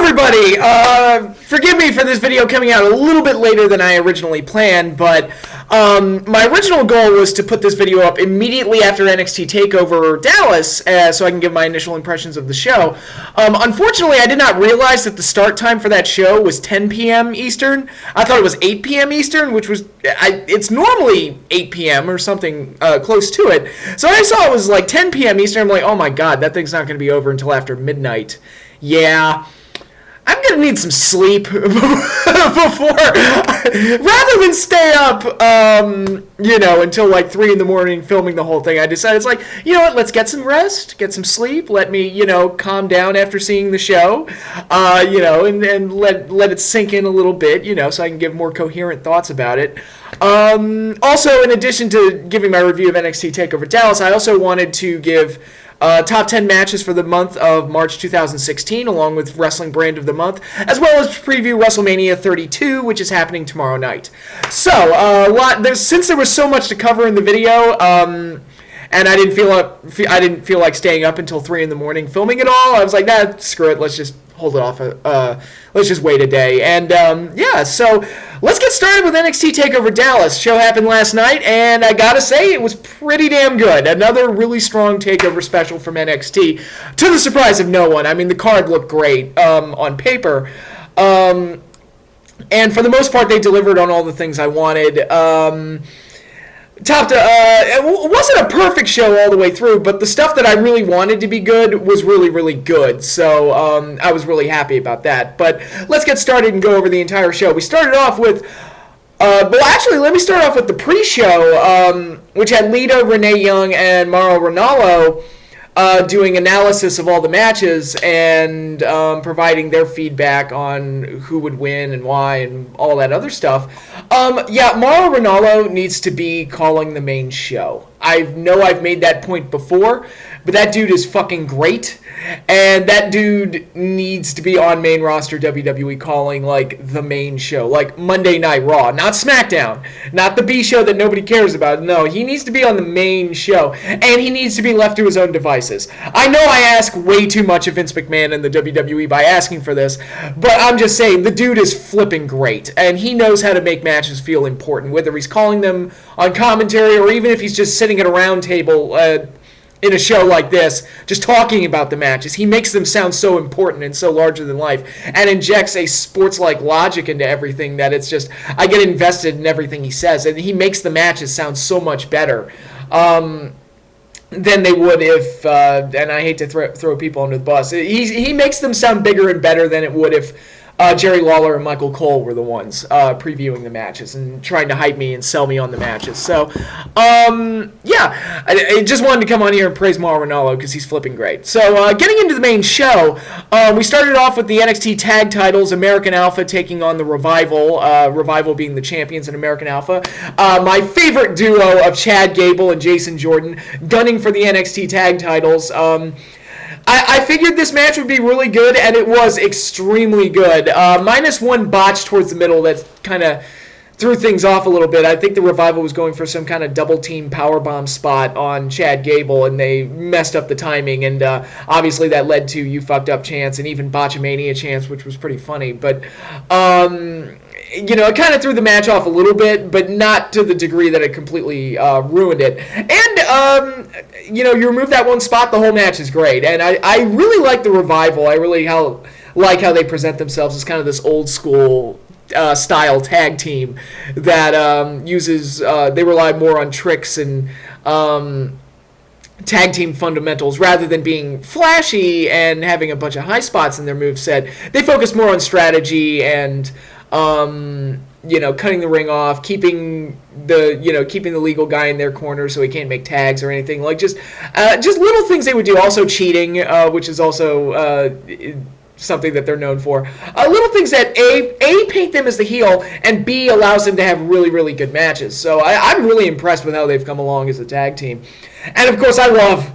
everybody! Forgive me for this video coming out a little bit later than I originally planned, but my original goal was to put this video up immediately after NXT Takeover Dallas, so I can give my initial impressions of the show. Unfortunately, I did not realize that the start time for that show was 10 p.m. Eastern. I thought it was 8 p.m. Eastern, which was, it's normally 8 p.m. or something close to it. So I saw it was like 10 p.m. Eastern. I'm like, oh my god, that thing's not going to be over until after midnight. Yeah, I'm going to need some sleep before, rather than stay up, until like 3 in the morning filming the whole thing. I decided, it's like, you know what, let's get some rest, get some sleep, let me, calm down after seeing the show, and let it sink in a little bit, so I can give more coherent thoughts about it. Also, in addition to giving my review of NXT TakeOver Dallas, I also wanted to give top 10 matches for the month of March 2016, along with Wrestling Brand of the Month, as well as preview Wrestlemania 32, which is happening tomorrow night. So, since there was so much to cover in the video, and I didn't feel like staying up until 3 in the morning filming it all, I was like, nah, screw it, let's just hold it off. Let's just wait a day. And so let's get started with NXT TakeOver Dallas. Show happened last night, and I gotta say it was pretty damn good. Another really strong takeover special from NXT, to the surprise of no one. I mean, the card looked great on paper, and for the most part, they delivered on all the things I wanted. It wasn't a perfect show all the way through, but the stuff that I really wanted to be good was really, really good. So I was really happy about that. But let's get started and go over the entire show. We started off with, let me start off with the pre-show, which had Lita, Renee Young, and Mauro Ranallo doing analysis of all the matches and providing their feedback on who would win and why and all that other stuff. Mauro Ranallo needs to be calling the main show. I know I've made that point before, but that dude is fucking great, and that dude needs to be on main roster WWE calling, like, the main show, like Monday Night Raw, not SmackDown, not the B show that nobody cares about. No, he needs to be on the main show, and he needs to be left to his own devices. I know I ask way too much of Vince McMahon and the WWE by asking for this, but I'm just saying, the dude is flipping great, and he knows how to make matches feel important, whether he's calling them on commentary or even if he's just sitting at a round table in a show like this, just talking about the matches. He makes them sound so important and so larger than life, and injects a sports-like logic into everything that it's just, I get invested in everything he says, and he makes the matches sound so much better than they would if, and I hate to throw people under the bus, he makes them sound bigger and better than it would if Jerry Lawler and Michael Cole were the ones previewing the matches and trying to hype me and sell me on the matches. So, I just wanted to come on here and praise Mauro Ranallo because he's flipping great. So, getting into the main show, we started off with the NXT Tag Titles, American Alpha taking on the Revival, Revival being the champions in American Alpha. My favorite duo of Chad Gable and Jason Jordan gunning for the NXT Tag Titles. I figured this match would be really good, and it was extremely good. Minus one botch towards the middle that kind of threw things off a little bit. I think the Revival was going for some kind of double-team powerbomb spot on Chad Gable, and they messed up the timing, and obviously that led to You Fucked Up chants and even Botchamania chants, which was pretty funny. But, it kind of threw the match off a little bit, but not to the degree that it completely ruined it. And, you remove that one spot, the whole match is great. And I really like the Revival. I really like how they present themselves as kind of this old school style tag team that uses, they rely more on tricks and tag team fundamentals rather than being flashy and having a bunch of high spots in their moveset. They focus more on strategy and cutting the ring off, keeping the legal guy in their corner so he can't make tags or anything, like just little things they would do. Also cheating, which is also something that they're known for. Little things that A paint them as the heel, and B allows them to have really, really good matches. So I'm really impressed with how they've come along as a tag team. And of course, I love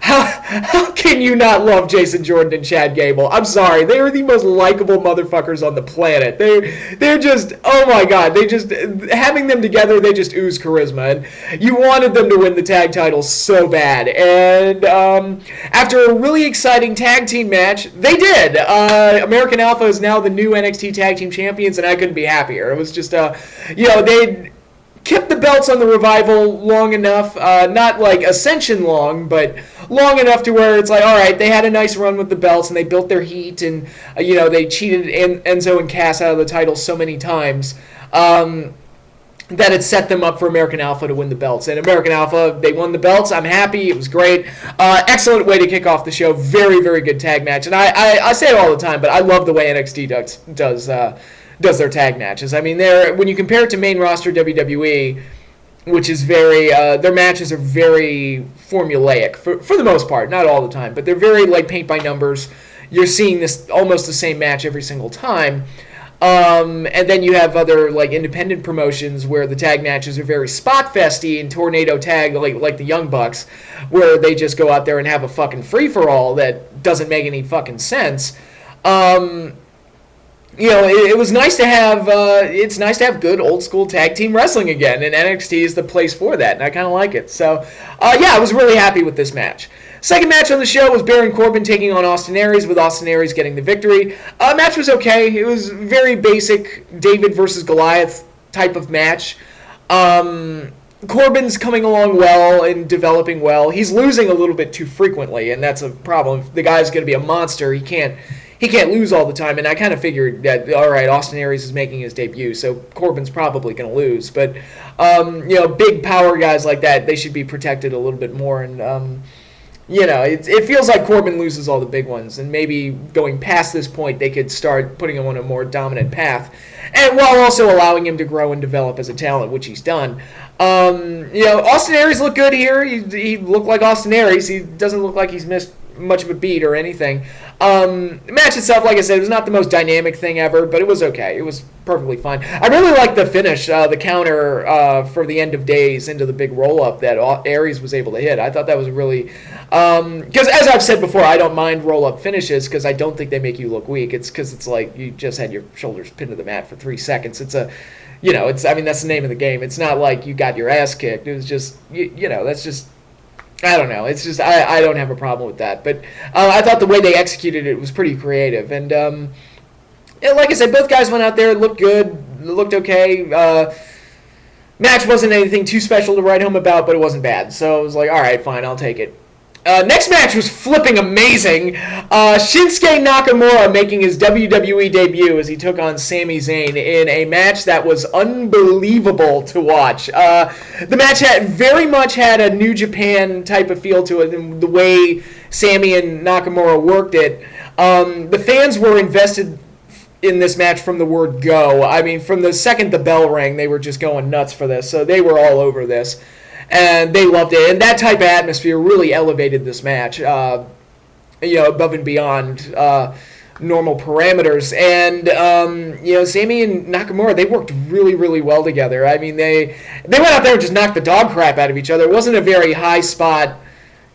How can you not love Jason Jordan and Chad Gable? I'm sorry, they are the most likable motherfuckers on the planet. They're just, oh my god, they just, having them together, they just ooze charisma, and you wanted them to win the tag titles so bad. And after a really exciting tag team match, they did. American Alpha is now the new NXT Tag Team Champions, and I couldn't be happier. It was just, they kept the belts on the Revival long enough, not like Ascension long, but long enough to where it's like, all right, they had a nice run with the belts, and they built their heat, and, they cheated Enzo and Cass out of the title so many times that it set them up for American Alpha to win the belts. And American Alpha, they won the belts. I'm happy. It was great. Excellent way to kick off the show. Very, very good tag match. And I say it all the time, but I love the way NXT does their tag matches. I mean, when you compare it to main roster WWE, which is very, their matches are very formulaic for the most part, not all the time, but they're very like paint by numbers. You're seeing this almost the same match every single time. And then you have other like independent promotions where the tag matches are very spot festy and tornado tag like the Young Bucks, where they just go out there and have a fucking free for all that doesn't make any fucking sense. It was nice to have. It's nice to have good old school tag team wrestling again, and NXT is the place for that, and I kind of like it. So, I was really happy with this match. Second match on the show was Baron Corbin taking on Austin Aries, with Austin Aries getting the victory. Match was okay. It was very basic David versus Goliath type of match. Corbin's coming along well and developing well. He's losing a little bit too frequently, and that's a problem. If the guy's going to be a monster, he can't lose all the time, and I kind of figured that, all right, Austin Aries is making his debut, so Corbin's probably going to lose. But, big power guys like that, they should be protected a little bit more, and, it feels like Corbin loses all the big ones, and maybe going past this point, they could start putting him on a more dominant path, and while also allowing him to grow and develop as a talent, which he's done. Austin Aries looked good here. He looked like Austin Aries. He doesn't look like he's missed much of a beat or anything. The match itself, like I said, was not the most dynamic thing ever, but it was okay. It was perfectly fine. I really liked the finish, the counter for the end of days into the big roll-up that Aries was able to hit. I thought that was really... Because as I've said before, I don't mind roll-up finishes because I don't think they make you look weak. It's because it's like you just had your shoulders pinned to the mat for 3 seconds. It's that's the name of the game. It's not like you got your ass kicked. It was just, that's just... I don't know. It's just I don't have a problem with that. But I thought the way they executed it was pretty creative. And like I said, both guys went out there, looked good, looked okay. Match wasn't anything too special to write home about, but it wasn't bad. So I was like, all right, fine, I'll take it. Next match was flipping amazing. Shinsuke Nakamura making his WWE debut as he took on Sami Zayn in a match that was unbelievable to watch. The match very much had a New Japan type of feel to it, and the way Sami and Nakamura worked it. The fans were invested in this match from the word go. I mean, from the second the bell rang, they were just going nuts for this, so they were all over this. And they loved it. And that type of atmosphere really elevated this match, above and beyond normal parameters. And, Sami and Nakamura, they worked really, really well together. I mean, they went out there and just knocked the dog crap out of each other. It wasn't a very high spot,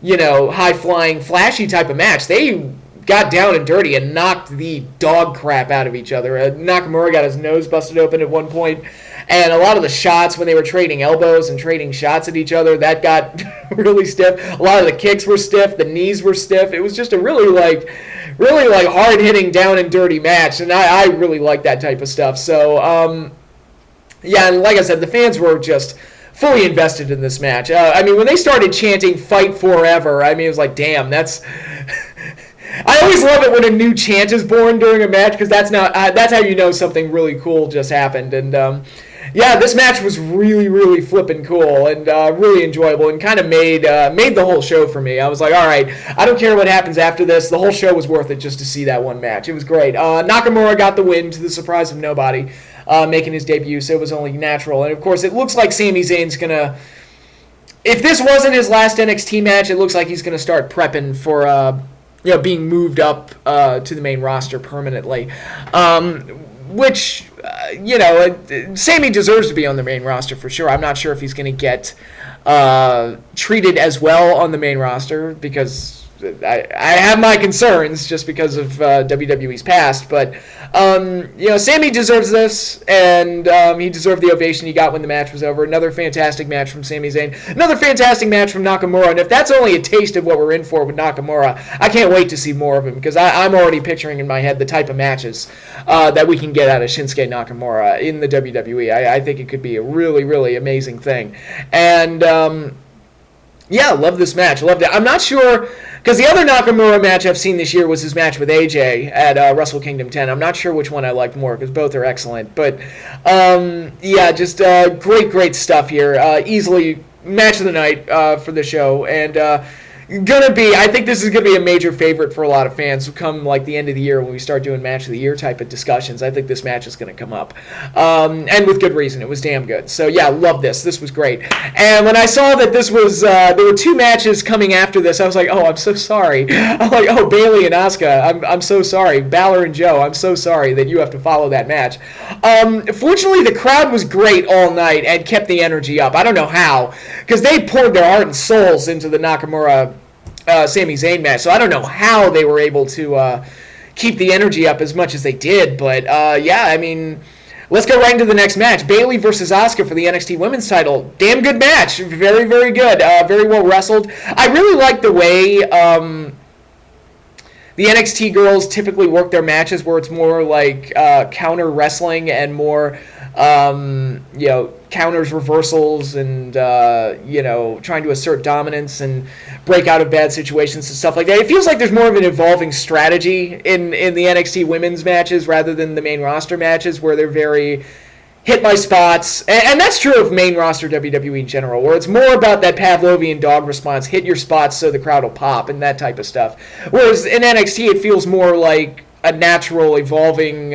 high-flying, flashy type of match. They got down and dirty and knocked the dog crap out of each other. Nakamura got his nose busted open at one point. And a lot of the shots when they were trading elbows and trading shots at each other, that got really stiff. A lot of the kicks were stiff. The knees were stiff. It was just a really hard-hitting, down and dirty match. And I really like that type of stuff. So, and like I said, the fans were just fully invested in this match. When they started chanting "Fight Forever," it was like, damn, that's... I always love it when a new chant is born during a match because that's how you know something really cool just happened. And this match was really, really flippin' cool and really enjoyable and kind of made the whole show for me. I was like, all right, I don't care what happens after this. The whole show was worth it just to see that one match. It was great. Nakamura got the win to the surprise of nobody, making his debut, so it was only natural. And of course, it looks like Sami Zayn's gonna. If this wasn't his last NXT match, it looks like he's gonna start prepping for. Being moved up to the main roster permanently, which, Sami deserves to be on the main roster for sure. I'm not sure if he's going to get treated as well on the main roster, because I have my concerns just because of WWE's past, but Sammy deserves this, and he deserved the ovation he got when the match was over. Another fantastic match from Sami Zayn, another fantastic match from Nakamura, and if that's only a taste of what we're in for with Nakamura, I can't wait to see more of him, because I'm already picturing in my head the type of matches that we can get out of Shinsuke Nakamura in the WWE. I think it could be a really, really amazing thing, and love this match. Loved it. I'm not sure, because the other Nakamura match I've seen this year was his match with AJ at Wrestle Kingdom 10. I'm not sure which one I liked more, because both are excellent. But, just great stuff here. Easily match of the night for the show. And I think this is going to be a major favorite for a lot of fans who come like the end of the year when we start doing match of the year type of discussions. I think this match is going to come up. And with good reason. It was damn good. So yeah, love this. This was great. And when I saw that this was, there were 2 matches coming after this, I was like, oh, I'm so sorry. I'm like, oh, Bayley and Asuka, I'm so sorry. Balor and Joe, I'm so sorry that you have to follow that match. Fortunately, the crowd was great all night and kept the energy up. I don't know how, because they poured their heart and souls into the Nakamura Sami Zayn match, so I don't know how they were able to keep the energy up as much as they did, but let's go right into the next match. Bayley versus Asuka for the NXT Women's title. Damn good match. Very, very good. Very well wrestled. I really like the way the NXT girls typically work their matches, where it's more like counter wrestling and more counters, reversals, and trying to assert dominance and break out of bad situations and stuff like that. It feels like there's more of an evolving strategy in the NXT women's matches rather than the main roster matches, where they're very hit my spots, and that's true of main roster WWE in general, where it's more about that Pavlovian dog response, hit your spots so the crowd will pop, and that type of stuff. Whereas in NXT, it feels more like a natural, evolving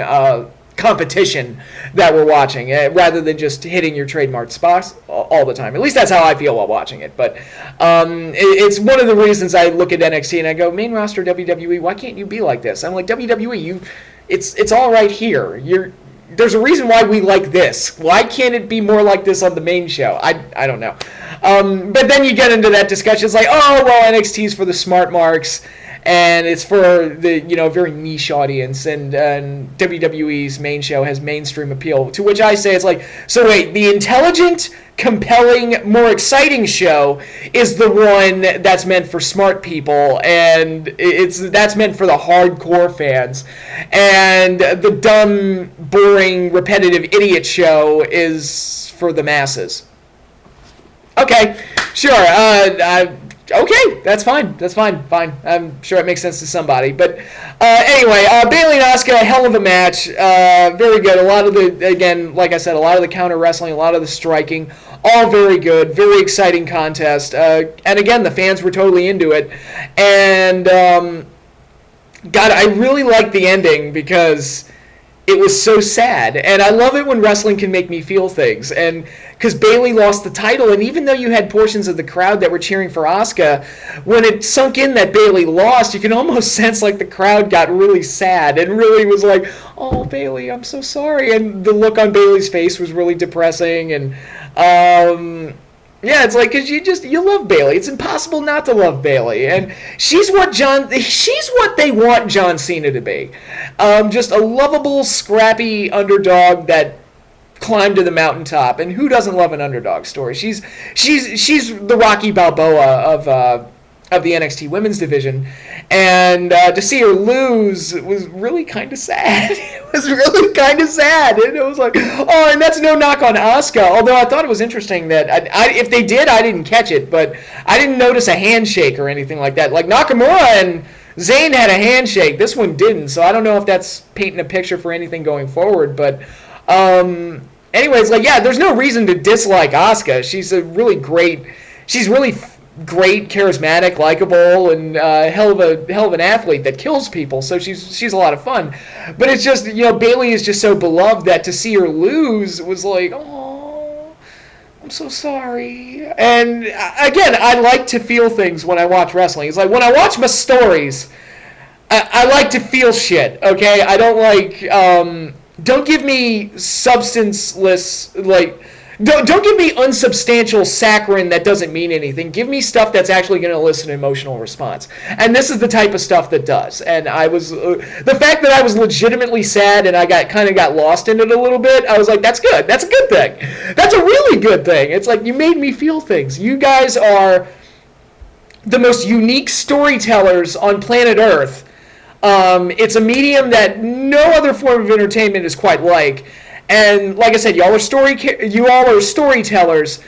competition that we're watching, rather than just hitting your trademark spots all the time. At least that's how I feel while watching it. But it's one of the reasons I look at NXT and I go, main roster WWE, why can't you be like this? I'm like, WWE, it's all right here. There's a reason why we like this. Why can't it be more like this on the main show? I don't know. But then you get into that discussion. It's like, oh, well, NXT's for the smart marks, and it's for the very niche audience, and WWE's main show has mainstream appeal. To which I say, it's like, so wait, the intelligent, compelling, more exciting show is the one that's meant for smart people, and that's meant for the hardcore fans, and the dumb, boring, repetitive idiot show is for the masses. Okay, sure. Okay, that's fine. Fine. I'm sure it makes sense to somebody. But anyway, Bayley and Asuka, hell of a match. Very good. A lot of the counter wrestling, a lot of the striking, all very good. Very exciting contest. And again, the fans were totally into it. And God, I really liked the ending because it was so sad. And I love it when wrestling can make me feel things. And because Bayley lost the title, and even though you had portions of the crowd that were cheering for Asuka, when it sunk in that Bayley lost, you can almost sense like the crowd got really sad and really was like, oh, Bayley, I'm so sorry. And the look on Bayley's face was really depressing. And it's like, because you love Bayley. It's impossible not to love Bayley, and she's what they want John Cena to be. Just a lovable, scrappy underdog that climbed to the mountaintop. And who doesn't love an underdog story? She's the Rocky Balboa of the NXT women's division, and to see her lose was really kind of sad. It was really kind of sad, and it was like, oh, and that's no knock on Asuka, although I thought it was interesting that if they did, I didn't catch it, but I didn't notice a handshake or anything like that. Like Nakamura and Zayn had a handshake, this one didn't, so I don't know if that's painting a picture for anything going forward, but anyways, there's no reason to dislike Asuka. She's really great, charismatic, likable, and hell of an athlete that kills people. So she's a lot of fun. But it's just, Bayley is just so beloved that to see her lose was like, oh, I'm so sorry. And again, I like to feel things when I watch wrestling. It's like when I watch my stories, I like to feel shit. Okay, I don't like. Don't give me substanceless, Don't give me unsubstantial saccharine that doesn't mean anything. Give me stuff that's actually going to elicit an emotional response. And this is the type of stuff that does. And I was the fact that I was legitimately sad and I got lost in it a little bit. I was like, that's good. That's a good thing. That's a really good thing. It's like you made me feel things. You guys are the most unique storytellers on planet Earth. It's a medium that no other form of entertainment is quite like. And like I said, you all are storytellers.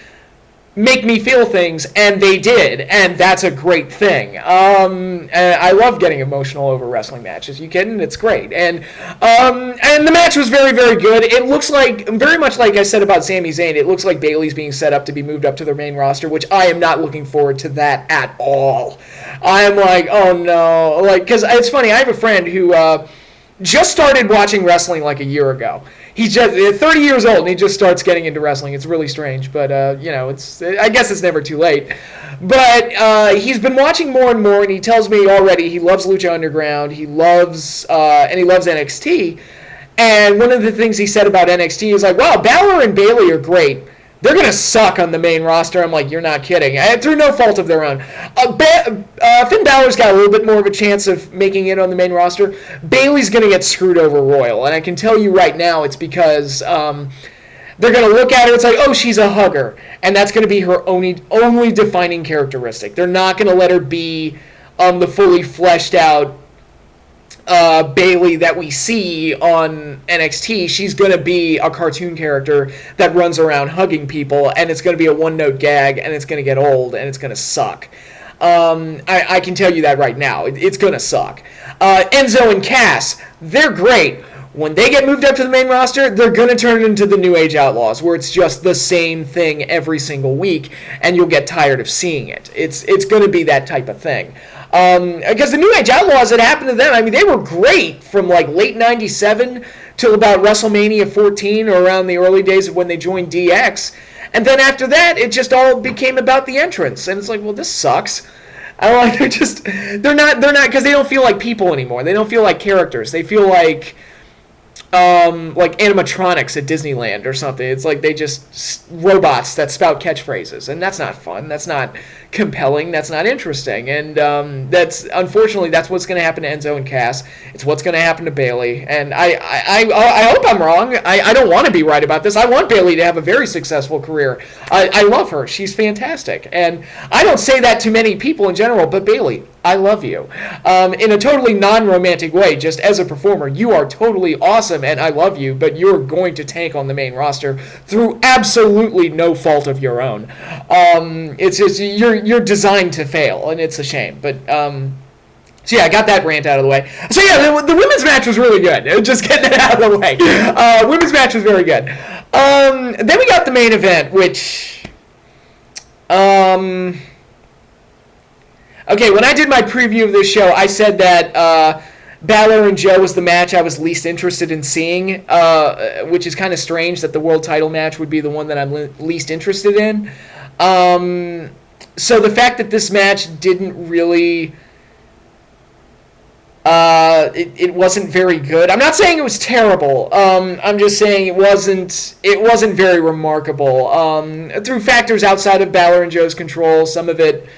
Make me feel things, and they did, and that's a great thing. And I love getting emotional over wrestling matches. You kidding? It's great. And the match was very, very good. It looks like, very much like I said about Sami Zayn, it looks like Bayley's being set up to be moved up to their main roster, which I am not looking forward to that at all. I'm like, oh no, like, because it's funny. I have a friend who just started watching wrestling like a year ago. He's just 30 years old and he just starts getting into wrestling. It's really strange, but I guess it's never too late. But he's been watching more and more, and he tells me already he loves Lucha Underground. He loves NXT. And one of the things he said about NXT is like, wow, Balor and Bayley are great. They're going to suck on the main roster. I'm like, you're not kidding. Through no fault of their own. Finn Balor's got a little bit more of a chance of making it on the main roster. Bayley's going to get screwed over royal. And I can tell you right now it's because they're going to look at her. It's like, oh, she's a hugger. And that's going to be her only defining characteristic. They're not going to let her be the fully fleshed out Bayley that we see on NXT. She's going to be a cartoon character that runs around hugging people, and it's going to be a one-note gag, and it's going to get old, and it's going to suck. I can tell you that right now. It's going to suck. Enzo and Cass, they're great. When they get moved up to the main roster, they're going to turn into the New Age Outlaws, where it's just the same thing every single week, and you'll get tired of seeing it. It's going to be that type of thing. Because the New Age Outlaws, it happened to them. I mean, they were great from like late 97 till about WrestleMania 14 or around the early days of when they joined DX. And then after that, it just all became about the entrance. And it's like, well, this sucks. They're not, because they don't feel like people anymore. They don't feel like characters. They feel like animatronics at Disneyland or something. It's like they just robots that spout catchphrases, and that's not fun. That's not compelling. That's not interesting. And unfortunately that's what's going to happen to Enzo and Cass. It's what's going to happen to Bayley. And I hope I'm wrong. I don't want to be right about this. I want Bayley to have a very successful career. I love her. She's fantastic. And I don't say that to many people in general, but Bayley, I love you. In a totally non-romantic way, just as a performer, you are totally awesome and I love you, but you're going to tank on the main roster through absolutely no fault of your own. It's just, you're designed to fail, and it's a shame. But, so yeah, I got that rant out of the way. So yeah, the women's match was really good. Just getting it out of the way. Women's match was very good. Then we got the main event, which... Okay, when I did my preview of this show, I said that Balor and Joe was the match I was least interested in seeing, which is kind of strange that the world title match would be the one that I'm least interested in. So the fact that this match didn't really... It wasn't very good. I'm not saying it was terrible. I'm just saying it wasn't very remarkable. Through factors outside of Balor and Joe's control, some of it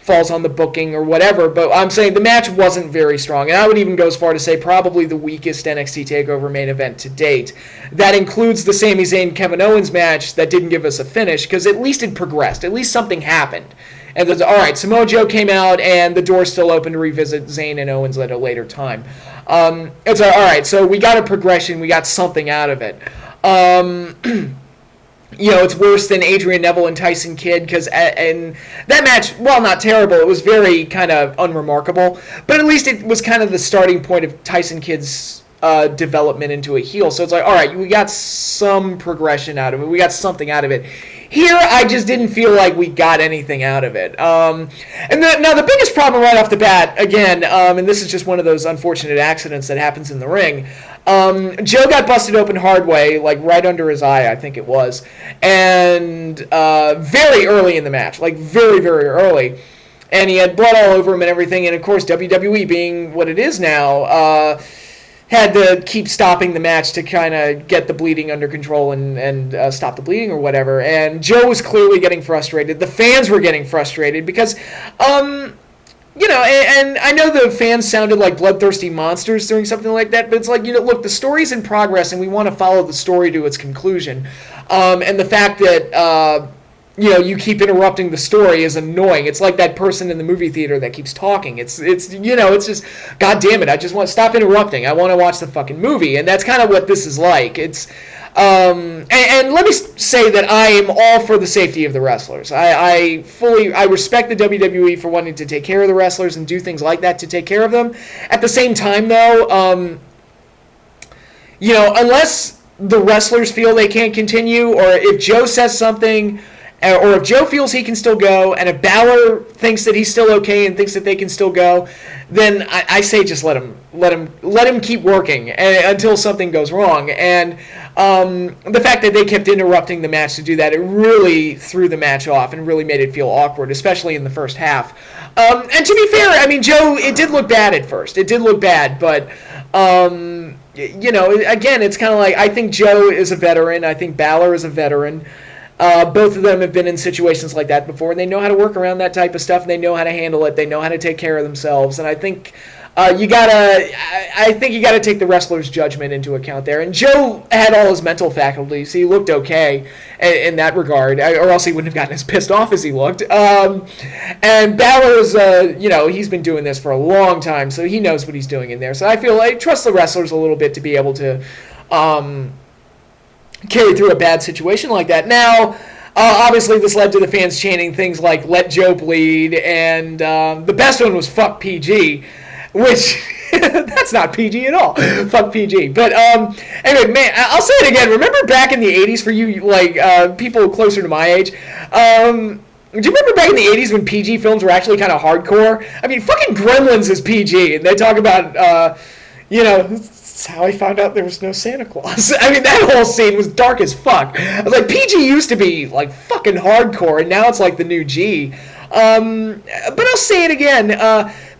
falls on the booking or whatever, but I'm saying the match wasn't very strong, and I would even go as far to say probably the weakest NXT Takeover main event to date. That includes the Sami Zayn-Kevin Owens match that didn't give us a finish, because at least it progressed. At least something happened. And there's, all right, Samoa Joe came out, and the door's still open to revisit Zayn and Owens at a later time. It's all right, so we got a progression. We got something out of it. It's worse than Adrian Neville and Tyson Kidd, because and that match, while not terrible, it was very kind of unremarkable, but at least it was kind of the starting point of Tyson Kidd's development into a heel. So it's like, all right, we got some progression out of it. We got something out of it. Here, I just didn't feel like we got anything out of it. Now, the biggest problem right off the bat, again, and this is just one of those unfortunate accidents that happens in the ring, Joe got busted open hard way, like right under his eye, I think it was, and very early in the match, like very, very early, and he had blood all over him and everything, and of course WWE being what it is now, had to keep stopping the match to kind of get the bleeding under control and stop the bleeding or whatever. And Joe was clearly getting frustrated. The fans were getting frustrated because, and I know the fans sounded like bloodthirsty monsters during something like that, but it's like, look, the story's in progress and we want to follow the story to its conclusion. And the fact that, you keep interrupting the story is annoying. It's like that person in the movie theater that keeps talking. It's just, God damn it, I just want to stop interrupting. I want to watch the fucking movie. And that's kind of what this is like. It's, and let me say that I am all for the safety of the wrestlers. I respect the WWE for wanting to take care of the wrestlers and do things like that to take care of them. At the same time, though, unless the wrestlers feel they can't continue, or if Joe says something, or if Joe feels he can still go, and if Balor thinks that he's still okay and thinks that they can still go, then I say just let him keep working until something goes wrong. And the fact that they kept interrupting the match to do that, it really threw the match off and really made it feel awkward, especially in the first half. And to be fair, I mean, Joe, it did look bad at first. It did look bad, but again, it's kind of like, I think Joe is a veteran. I think Balor is a veteran. Both of them have been in situations like that before, and they know how to work around that type of stuff, and they know how to handle it. They know how to take care of themselves, and I think you gotta take the wrestler's judgment into account there. And Joe had all his mental faculties. He looked okay in that regard, or else he wouldn't have gotten as pissed off as he looked. And Balor's, he's been doing this for a long time, so he knows what he's doing in there. So I trust the wrestlers a little bit to be able to carry through a bad situation like that. Now, obviously this led to the fans chanting things like "Let Joe bleed," and the best one was "Fuck PG," which that's not PG at all. Fuck PG. But anyway, man, I'll say it again. Remember back in the 80s, for you people closer to my age, do you remember back in the 80s when PG films were actually kind of hardcore? I mean, fucking Gremlins is PG, and they talk about, that's how I found out there was no Santa Claus. I mean, that whole scene was dark as fuck. I was like, PG used to be, like, fucking hardcore, and now it's like the new G. But I'll say it again.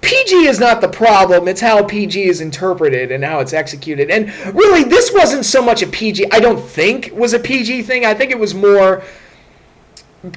PG is not the problem. It's how PG is interpreted and how it's executed. And really, this wasn't so much a PG, I don't think, was a PG thing. I think it was more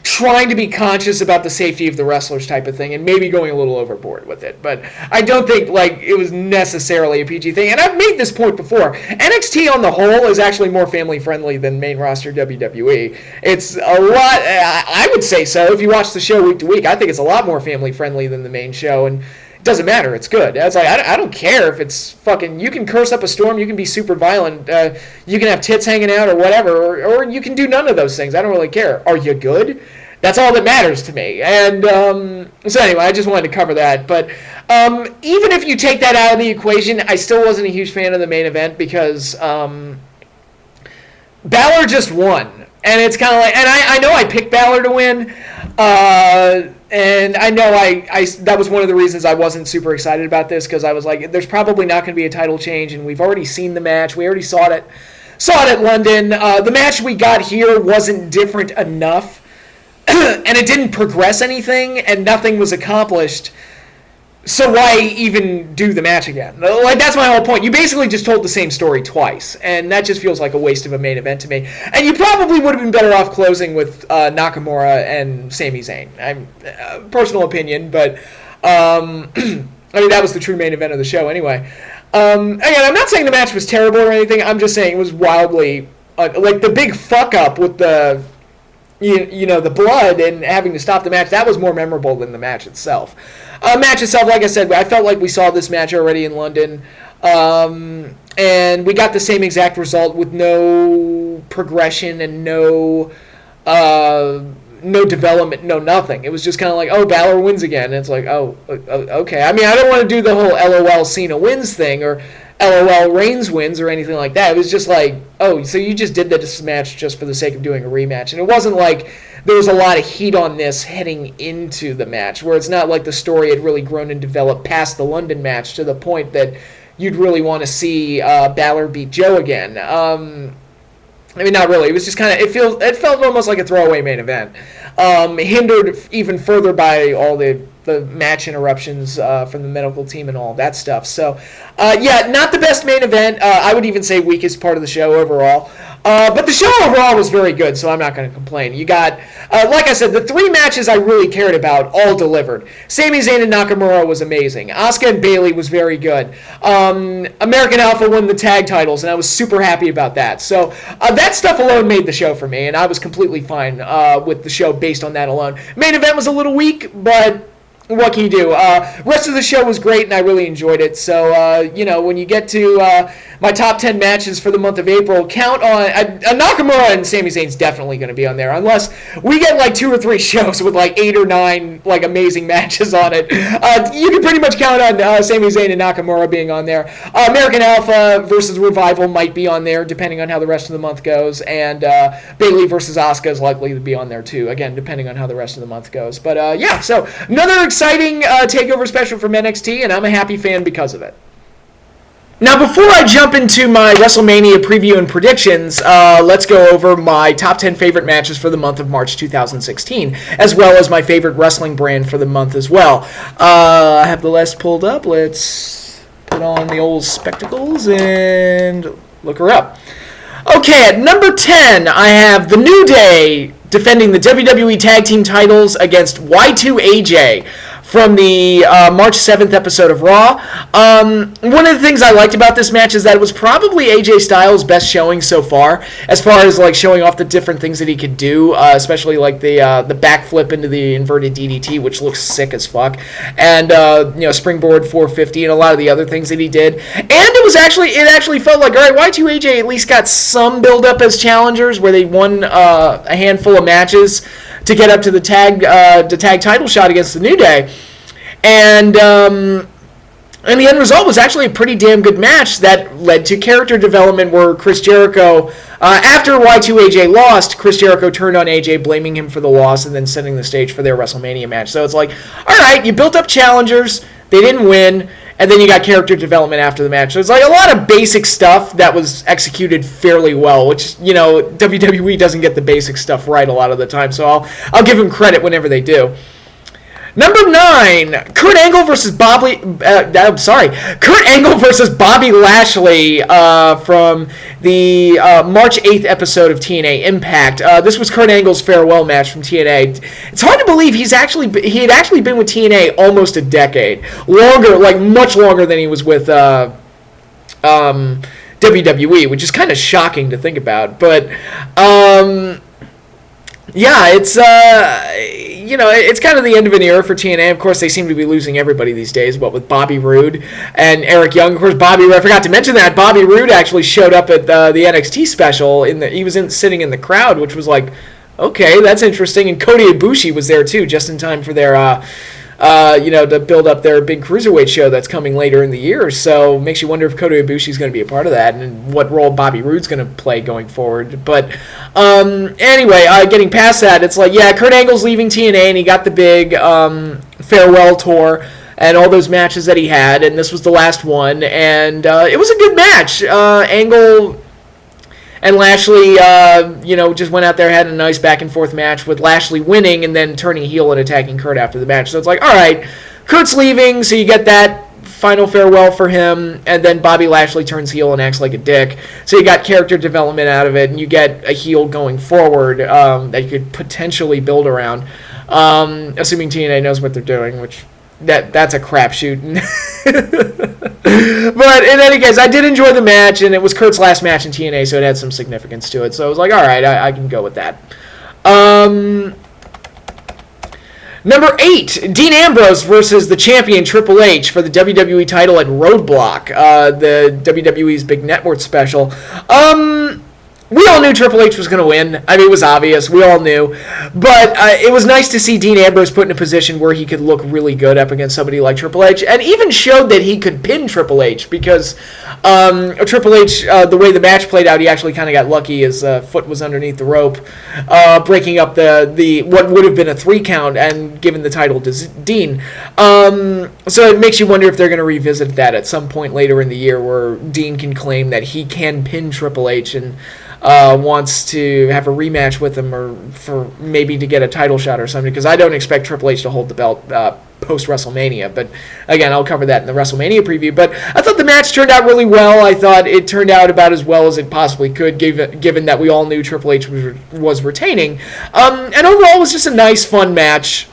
trying to be conscious about the safety of the wrestlers type of thing, and maybe going a little overboard with it. But I don't think it was necessarily a PG thing. And I've made this point before. NXT on the whole is actually more family friendly than main roster WWE. It's a lot, I would say so. If you watch the show week to week, I think it's a lot more family friendly than the main show. And it doesn't matter. It's good. It's like, I don't care if it's fucking, you can curse up a storm, you can be super violent, you can have tits hanging out or whatever, or you can do none of those things. I don't really care. Are you good? That's all that matters to me. And so anyway, I just wanted to cover that. But even if you take that out of the equation, I still wasn't a huge fan of the main event because Balor just won. And it's kind of like, and I know I picked Balor to win, and I know I that was one of the reasons I wasn't super excited about this, because I was like, there's probably not going to be a title change, and we've already seen the match. We already saw it at London. The match we got here wasn't different enough, and it didn't progress anything, and nothing was accomplished. So why even do the match again? Like, that's my whole point. You basically just told the same story twice, and that just feels like a waste of a main event to me. And you probably would have been better off closing with Nakamura and Sami Zayn. Personal opinion, but I mean, that was the true main event of the show anyway. Again, I'm not saying the match was terrible or anything. I'm just saying it was wildly like the big fuck up with the the blood and having to stop the match. That was more memorable than the match itself. Match itself, like I said, I felt like we saw this match already in London, and we got the same exact result with no progression and no development, no nothing. It was just kind of like, oh, Balor wins again. And it's like, oh, okay. I mean, I don't want to do the whole LOL Cena wins thing or LOL Reigns wins or anything like that. It was just like, oh, so you just did this match just for the sake of doing a rematch. And it wasn't like there was a lot of heat on this heading into the match, where it's not like the story had really grown and developed past the London match to the point that you'd really want to see Balor beat Joe again. I mean, not really. It was just kind of, it felt almost like a throwaway main event. Hindered even further by all the the match interruptions from the medical team and all that stuff. So, yeah, not the best main event. I would even say weakest part of the show overall. But the show overall was very good, so I'm not going to complain. You got, like I said, the 3 matches I really cared about all delivered. Sami Zayn and Nakamura was amazing. Asuka and Bayley was very good. American Alpha won the tag titles, and I was super happy about that. So that stuff alone made the show for me, and I was completely fine with the show based on that alone. Main event was a little weak, but what can you do? Rest of the show was great, and I really enjoyed it. So, you know, when you get to my top 10 matches for the month of April, count on Nakamura and Sami Zayn's definitely going to be on there, unless we get like 2 or 3 shows with like 8 or 9 like amazing matches on it. You can pretty much count on Sami Zayn and Nakamura being on there. American Alpha versus Revival might be on there, depending on how the rest of the month goes, and Bayley versus Asuka is likely to be on there too, again, depending on how the rest of the month goes. But yeah, so another exciting takeover special from NXT, and I'm a happy fan because of it. Now, before I jump into my WrestleMania preview and predictions, let's go over my top 10 favorite matches for the month of March 2016, as well as my favorite wrestling brand for the month as well. I have the list pulled up. Let's put on the old spectacles and look her up. Okay, at number 10, I have The New Day defending the WWE Tag Team titles against Y2AJ from the March 7th episode of Raw. One of the things I liked about this match is that it was probably AJ Styles' best showing so far as like showing off the different things that he could do, especially like the backflip into the inverted DDT, which looks sick as fuck, and you know, springboard 450 and a lot of the other things that he did. And it actually felt like, all right, Y2AJ at least got some build up as challengers where they won a handful of matches to get up to the tag title shot against the New Day. And the end result was actually a pretty damn good match that led to character development where Chris Jericho, after Y2AJ lost, Chris Jericho turned on AJ, blaming him for the loss and then setting the stage for their WrestleMania match. So it's like, all right, you built up challengers, they didn't win, and then you got character development after the match. So it's like a lot of basic stuff that was executed fairly well, which, you know, WWE doesn't get the basic stuff right a lot of the time. So I'll give them credit whenever they do. Number 9, Kurt Angle versus Bobby Lashley from the March 8th episode of TNA Impact. This was Kurt Angle's farewell match from TNA. It's hard to believe he had actually been with TNA almost a decade, longer, like much longer than he was with WWE, which is kind of shocking to think about. But yeah, it's you know, it's kind of the end of an era for TNA. Of course, they seem to be losing everybody these days. What with Bobby Roode and Eric Young, of course, I forgot to mention that Bobby Roode actually showed up at the NXT special. He was sitting in the crowd, which was like, okay, that's interesting. And Kota Ibushi was there too, just in time for their you know, to build up their big cruiserweight show that's coming later in the year. So makes you wonder if Kota Ibushi is going to be a part of that and what role Bobby Roode's going to play going forward. But anyway, getting past that, it's like, yeah, Kurt Angle's leaving TNA and he got the big farewell tour and all those matches that he had, and this was the last one, and it was a good match. Angle and Lashley, you know, just went out there, had a nice back-and-forth match with Lashley winning and then turning heel and attacking Kurt after the match. So it's like, all right, Kurt's leaving, so you get that final farewell for him, and then Bobby Lashley turns heel and acts like a dick. So you got character development out of it, and you get a heel going forward that you could potentially build around, assuming TNA knows what they're doing, which that's a crapshoot. But in any case, I did enjoy the match, and it was Kurt's last match in TNA, so it had some significance to it. So I was like, all right, I can go with that. Number 8, Dean Ambrose versus the champion Triple H for the WWE title at Roadblock, the WWE's big network special. We all knew Triple H was going to win. I mean, it was obvious. We all knew. But it was nice to see Dean Ambrose put in a position where he could look really good up against somebody like Triple H, and even showed that he could pin Triple H, because Triple H, the way the match played out, he actually kind of got lucky. His foot was underneath the rope, breaking up the what would have been a 3 count and giving the title to Dean. So it makes you wonder if they're going to revisit that at some point later in the year, where Dean can claim that he can pin Triple H and wants to have a rematch with him, or for maybe to get a title shot or something, because I don't expect Triple H to hold the belt post-WrestleMania. But again, I'll cover that in the WrestleMania preview. But I thought the match turned out really well. I thought it turned out about as well as it possibly could, given that we all knew Triple H was retaining. And overall, it was just a nice, fun match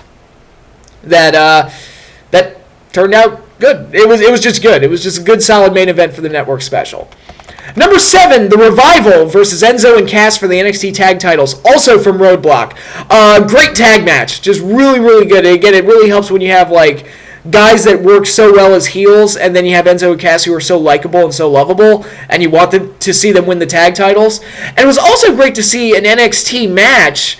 that turned out good. It was just good. It was just a good, solid main event for the network special. Number 7, The Revival versus Enzo and Cass for the NXT Tag Titles, also from Roadblock. Great tag match, just really, really good. Again, it really helps when you have like guys that work so well as heels, and then you have Enzo and Cass who are so likable and so lovable, and you want to see them win the tag titles. And it was also great to see an NXT match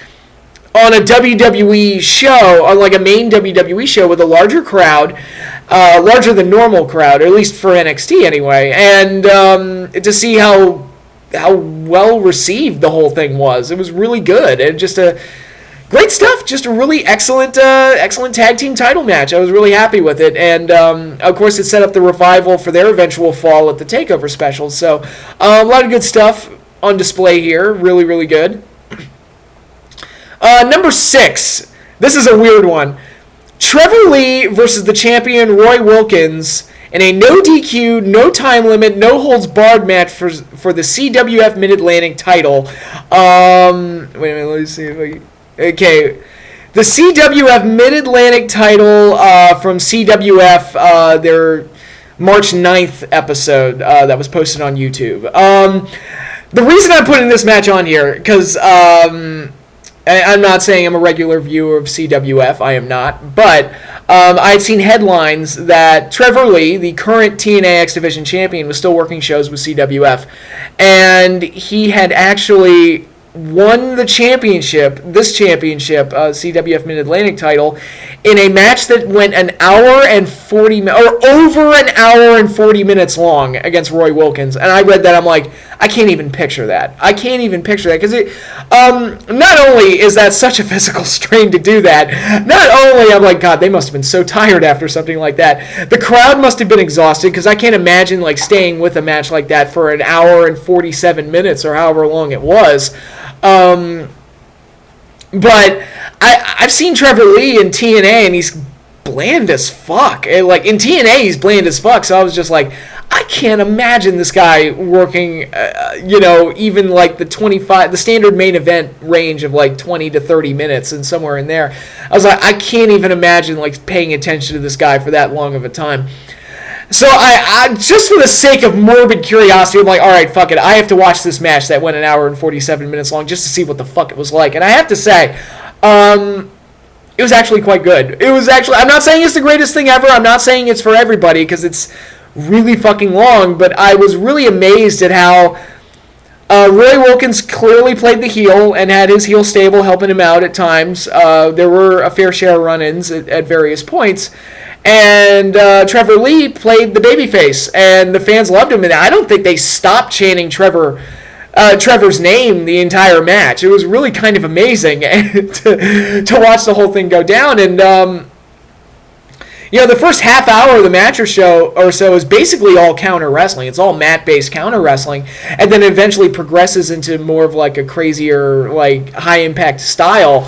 on a WWE show, on like a main WWE show with a larger crowd, larger than normal crowd, or at least for NXT anyway, and to see how well received the whole thing was. It was really good, and just great stuff. Just a really excellent tag team title match. I was really happy with it, and of course it set up the Revival for their eventual fall at the Takeover special. So a lot of good stuff on display here. Really, really good. Number 6. This is a weird one. Trevor Lee versus the champion Roy Wilkins in a no DQ, no time limit, no holds barred match for the CWF Mid-Atlantic title. Wait a minute, let me see if I can... Okay. The CWF Mid-Atlantic title from CWF, their March 9th episode that was posted on YouTube. The reason I'm putting this match on here, because... I'm not saying I'm a regular viewer of CWF, I am not, but I had seen headlines that Trevor Lee, the current TNA X Division champion, was still working shows with CWF, and he had actually won the championship, CWF Mid-Atlantic title, in a match that went over an hour and 40 minutes long against Roy Wilkins. And I read that, I'm like, I can't even picture that. Because not only is that such a physical strain to do that, not only, I'm like, God, they must have been so tired after something like that. The crowd must have been exhausted, because I can't imagine like staying with a match like that for an hour and 47 minutes or however long it was. But I've seen Trevor Lee in TNA, and he's bland as fuck. Like in TNA, he's bland as fuck. So I was just like, I can't imagine this guy working, even like the standard main event range of like 20 to 30 minutes and somewhere in there. I was like, I can't even imagine like paying attention to this guy for that long of a time. So I just for the sake of morbid curiosity, I'm like, all right, fuck it. I have to watch this match that went an hour and 47 minutes long just to see what the fuck it was like. And I have to say, it was actually quite good. I'm not saying it's the greatest thing ever. I'm not saying it's for everybody, because it's really fucking long. But I was really amazed at how Roy Wilkins clearly played the heel and had his heel stable helping him out at times. There were a fair share of run-ins at various points. And Trevor Lee played the babyface, and the fans loved him. And I don't think they stopped chanting Trevor's name the entire match. It was really kind of amazing to watch the whole thing go down. And the first half hour of the match or so is basically all counter wrestling. It's all mat-based counter wrestling, and then it eventually progresses into more of like a crazier, like high-impact style.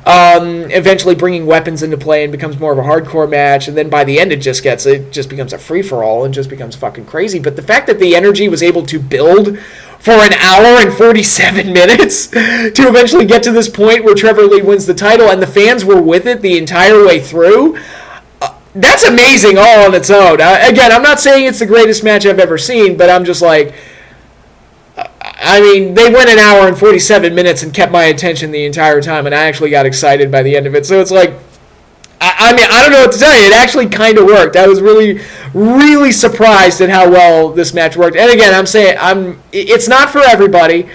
Eventually bringing weapons into play and becomes more of a hardcore match, and then by the end it just becomes a free-for-all and just becomes fucking crazy. But the fact that the energy was able to build for an hour and 47 minutes to eventually get to this point where Trevor Lee wins the title and the fans were with it the entire way through, that's amazing all on its own. Again, I'm not saying it's the greatest match I've ever seen, but I'm just like, I mean, they went an hour and 47 minutes and kept my attention the entire time, and I actually got excited by the end of it. So it's like, I mean, I don't know what to tell you. It actually kind of worked. I was really, really surprised at how well this match worked. And again, it's not for everybody,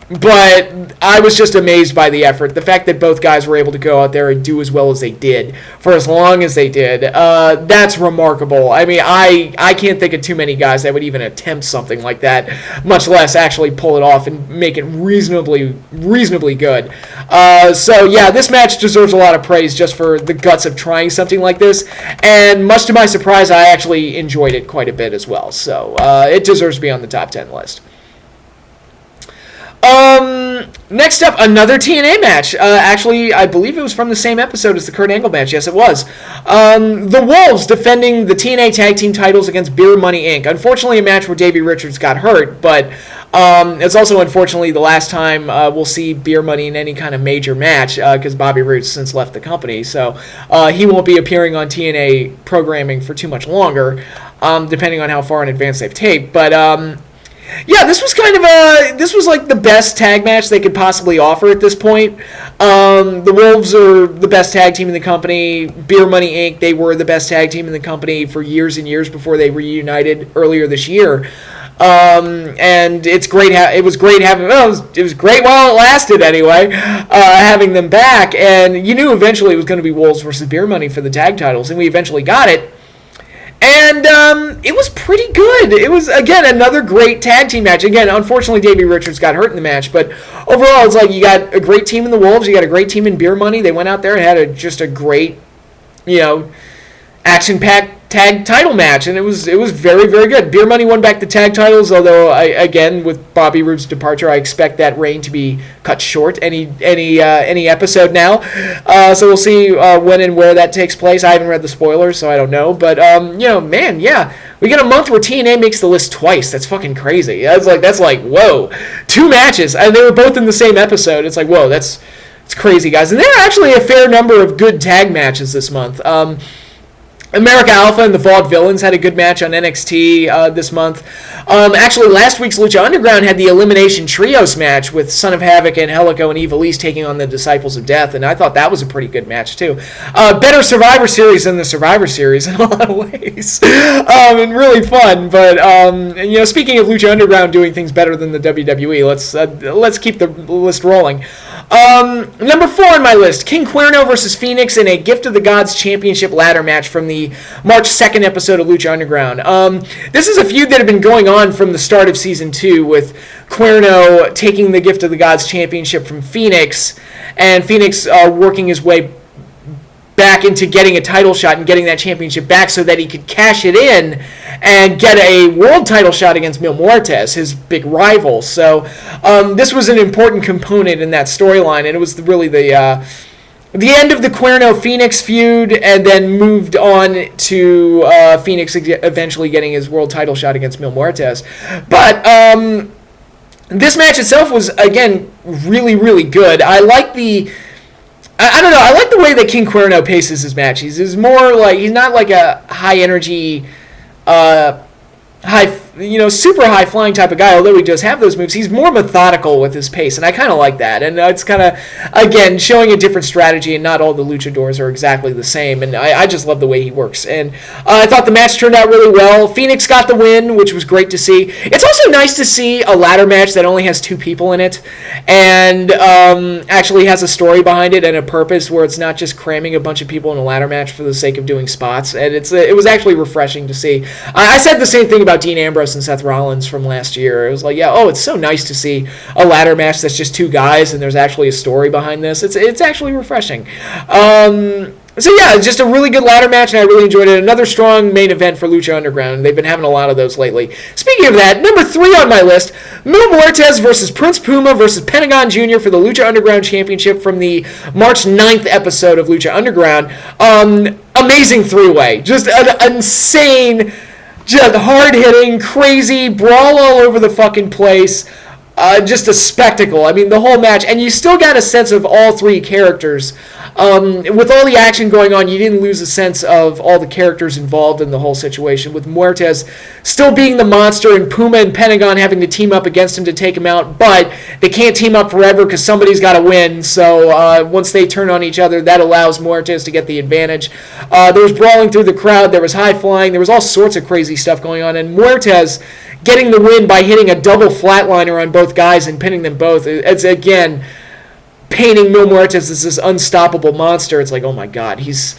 but I was just amazed by the effort. The fact that both guys were able to go out there and do as well as they did for as long as they did, that's remarkable. I mean, I can't think of too many guys that would even attempt something like that, much less actually pull it off and make it reasonably good. So yeah, this match deserves a lot of praise just for the guts of trying something like this, and much to my surprise, I actually enjoyed it quite a bit as well. So it deserves to be on the top 10 list. Next up, another TNA match. Actually, I believe it was from the same episode as the Kurt Angle match. Yes, it was. The Wolves defending the TNA Tag Team titles against Beer Money Inc. Unfortunately, a match where Davey Richards got hurt, but it's also unfortunately the last time we'll see Beer Money in any kind of major match because Bobby Roode's since left the company, so he won't be appearing on TNA programming for too much longer, depending on how far in advance they've taped. But yeah, this was this was like the best tag match they could possibly offer at this point. The Wolves are the best tag team in the company. Beer Money Inc., they were the best tag team in the company for years and years before they reunited earlier this year. And it's great. It was great having. Well, it was great while it lasted. Anyway, having them back, and you knew eventually it was going to be Wolves versus Beer Money for the tag titles, and we eventually got it. And it was pretty good. It was, again, another great tag team match. Again, unfortunately, Davey Richards got hurt in the match. But overall, it's like you got a great team in the Wolves. You got a great team in Beer Money. They went out there and had just a great, action-packed tag title match. And it was very, very good. Beer Money won back the tag titles. Although, again, with Bobby Roode's departure, I expect that reign to be cut short any episode now. So we'll see when and where that takes place. I haven't read the spoilers, so I don't know. But man, yeah, we get a month where TNA makes the list twice. That's fucking crazy. That's like whoa, 2 matches, and they were both in the same episode. It's like whoa, it's crazy, guys. And there are actually a fair number of good tag matches this month. America Alpha and the Vaudevillains had a good match on NXT this month. Actually, last week's Lucha Underground had the Elimination Trios match with Son of Havoc and Helico and Evilise taking on the Disciples of Death, and I thought that was a pretty good match, too. Better Survivor Series than the Survivor Series in a lot of ways. And really fun, but, speaking of Lucha Underground doing things better than the WWE, let's keep the list rolling. Number 4 on my list, King Cuerno versus Fenix in a Gift of the Gods Championship ladder match from the March 2nd episode of Lucha Underground. This is a feud that had been going on from the start of Season 2 with Cuerno taking the Gift of the Gods Championship from Fenix, and Fenix working his way back into getting a title shot and getting that championship back so that he could cash it in and get a world title shot against Mil Muertes, his big rival. So this was an important component in that storyline, and it was really the end of the Cuerno-Fenix feud, and then moved on to Fenix eventually getting his world title shot against Mil Muertes. But this match itself was, again, really, really good. I like the way that King Cuerno paces his match. He's more like, he's not like a high energy, super high flying type of guy, although he does have those moves. He's more methodical with his pace, and I kind of like that. And it's kind of, again, showing a different strategy, and not all the luchadors are exactly the same. And I just love the way he works. And I thought the match turned out really well. Fenix got the win, which was great to see. It's also nice to see a ladder match that only has 2 people in it, and actually has a story behind it and a purpose, where it's not just cramming a bunch of people in a ladder match for the sake of doing spots. And it was actually refreshing to see. I said the same thing about Dean Ambrose and Seth Rollins from last year. It was like, it's so nice to see a ladder match that's just 2 guys and there's actually a story behind this. It's actually refreshing. So yeah, just a really good ladder match, and I really enjoyed it. Another strong main event for Lucha Underground. They've been having a lot of those lately. Speaking of that, number 3 on my list, Mil Muertes versus Prince Puma versus Pentagon Jr. for the Lucha Underground Championship from the March 9th episode of Lucha Underground. Amazing 3-way. Just an insane, just hard-hitting, crazy, brawl all over the fucking place. Just a spectacle. I mean, the whole match. And you still got a sense of all 3 characters. With all the action going on, you didn't lose a sense of all the characters involved in the whole situation, with Muertes still being the monster and Puma and Pentagon having to team up against him to take him out, but they can't team up forever because somebody's got to win. So once they turn on each other, that allows Muertes to get the advantage. There was brawling through the crowd. There was high flying. There was all sorts of crazy stuff going on. And Muertes getting the win by hitting a double flatliner on both guys and pinning them both. It's, again, painting Mil Muertes as this unstoppable monster. It's like, oh my god, he's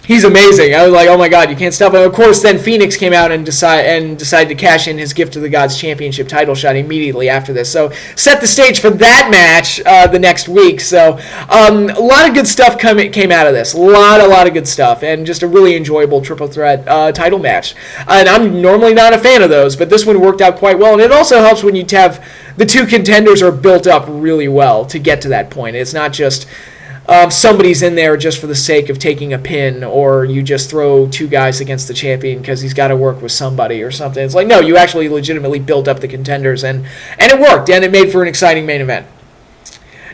He's amazing. I was like, oh my god, you can't stop him. Of course, then Fenix came out and decided to cash in his Gift of the Gods Championship title shot immediately after this. So set the stage for that match the next week. So a lot of good stuff came out of this. A lot of good stuff, and just a really enjoyable triple threat title match. And I'm normally not a fan of those, but this one worked out quite well. And it also helps when you have the two contenders are built up really well to get to that point. It's not just somebody's in there just for the sake of taking a pin, or you just throw two guys against the champion because he's got to work with somebody or something. It's like, no, you actually legitimately built up the contenders, and it worked, and it made for an exciting main event.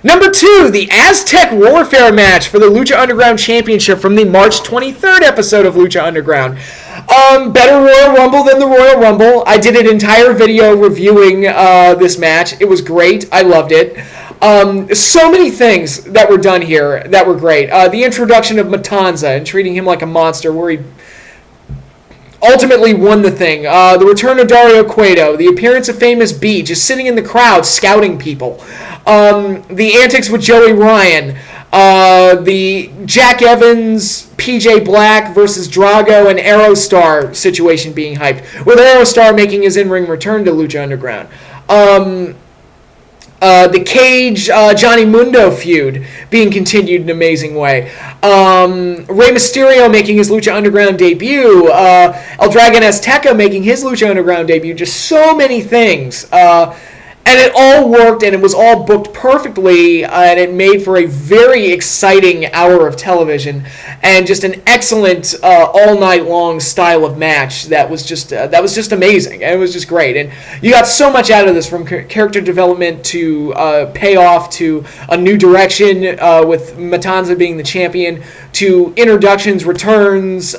Number 2, the Aztec Warfare match for the Lucha Underground Championship from the March 23rd episode of Lucha Underground. Better Royal Rumble than the Royal Rumble. I did an entire video reviewing this match. It was great. I loved it. So many things that were done here that were great. The introduction of Matanza and treating him like a monster, where he ultimately won the thing. The return of Dario Cueto. The appearance of Famous B, just sitting in the crowd scouting people. The antics with Joey Ryan. The Jack Evans, PJ Black versus Drago and Aerostar situation being hyped, with Aerostar making his in-ring return to Lucha Underground. The Cage Johnny Mundo feud being continued in an amazing way. Rey Mysterio making his Lucha Underground debut. El Dragon Azteca making his Lucha Underground debut. Just so many things. And it all worked, and it was all booked perfectly, and it made for a very exciting hour of television, and just an excellent all-night-long style of match that was just amazing, and it was just great. And you got so much out of this, from character development to payoff to a new direction with Matanza being the champion, to introductions, returns,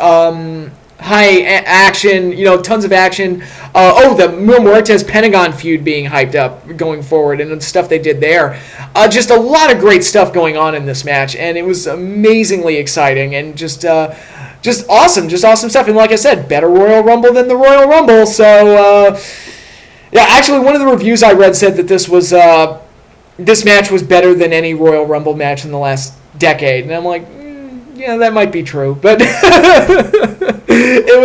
high action, tons of action. The Muertes Pentagon feud being hyped up going forward, and the stuff they did there. Just a lot of great stuff going on in this match, and it was amazingly exciting, and just awesome stuff. And like I said, better Royal Rumble than the Royal Rumble. So actually, one of the reviews I read said that this match was better than any Royal Rumble match in the last decade, and I'm like, yeah, that might be true, but it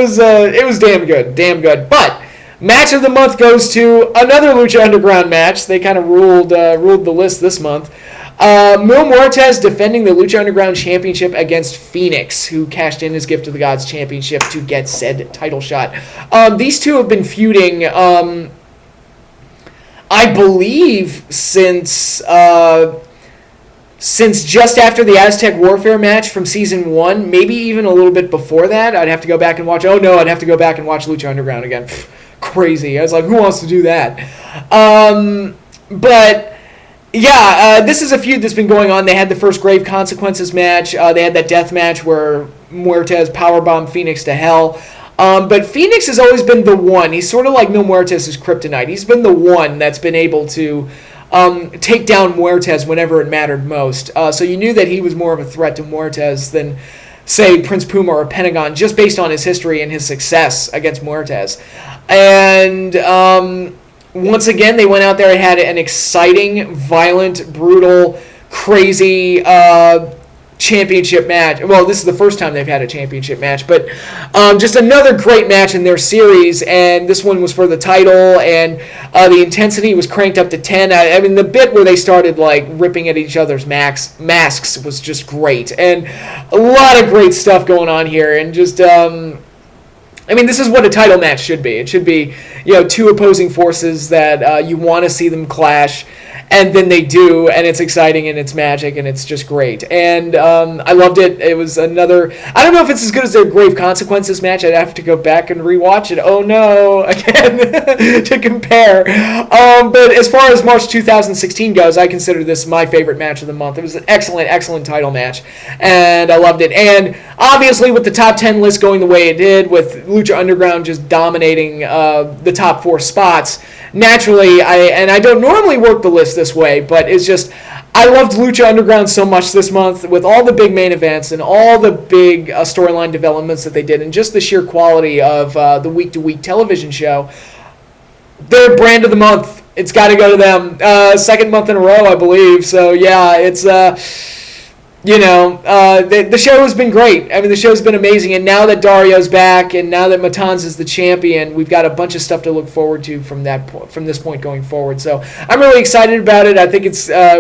was damn good. But match of the month goes to another Lucha Underground match. They kind of ruled the list this month. Muertes defending the Lucha Underground Championship against Fenix, who cashed in his Gift of the Gods Championship to get said title shot. These two have been feuding, I believe, since just after the Aztec Warfare match from Season 1, maybe even a little bit before that. I'd have to go back and watch. Oh, no, I'd have to go back and watch Lucha Underground again. Crazy. I was like, who wants to do that? But, yeah, this is a feud that's been going on. They had the first Grave Consequences match. They had that death match where Muertes powerbombed Fenix to hell. But Fenix has always been the one. He's sort of like Mil Muertes' kryptonite. He's been the one that's been able to take down Muertes whenever it mattered most. So you knew that he was more of a threat to Muertes than, say, Prince Puma or Pentagon, just based on his history and his success against Muertes. And once again, they went out there and had an exciting, violent, brutal, crazy championship match. Well, this is the first time they've had a championship match, but just another great match in their series, and this one was for the title, and the intensity was cranked up to 10. I mean, the bit where they started like ripping at each other's masks was just great, and a lot of great stuff going on here, and just I mean, this is what a title match should be. It should be, two opposing forces that you want to see them clash, and then they do, and it's exciting, and it's magic, and it's just great. And I loved it. It was another... I don't know if it's as good as their Grave Consequences match. I'd have to go back and rewatch it. Oh, no, again, to compare. But as far as March 2016 goes, I consider this my favorite match of the month. It was an excellent, excellent title match, and I loved it. And obviously, with the top 10 list going the way it did, with Lucha Underground just dominating the top 4 spots, naturally, I don't normally work the list this way, but it's just, I loved Lucha Underground so much this month, with all the big main events and all the big storyline developments that they did, and just the sheer quality of the week-to-week television show. Their brand of the month. It's got to go to them. Second month in a row, I believe. So, yeah, it's the show has been great. I mean, the show's been amazing, and now that Dario's back, and now that Matanza's the champion, we've got a bunch of stuff to look forward to from this point going forward. So I'm really excited about it. I think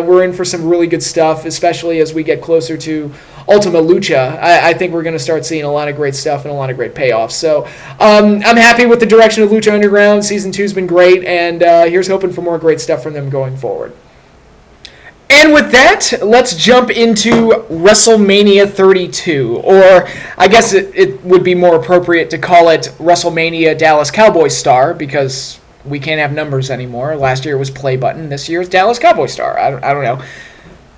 we're in for some really good stuff, especially as we get closer to Ultima Lucha. I think we're going to start seeing a lot of great stuff and a lot of great payoffs. So I'm happy with the direction of Lucha Underground. Season 2's been great, and here's hoping for more great stuff from them going forward. And with that, let's jump into WrestleMania 32, or I guess it would be more appropriate to call it WrestleMania Dallas Cowboys Star, because we can't have numbers anymore. Last year was Play Button, this year is Dallas Cowboys Star. I don't know.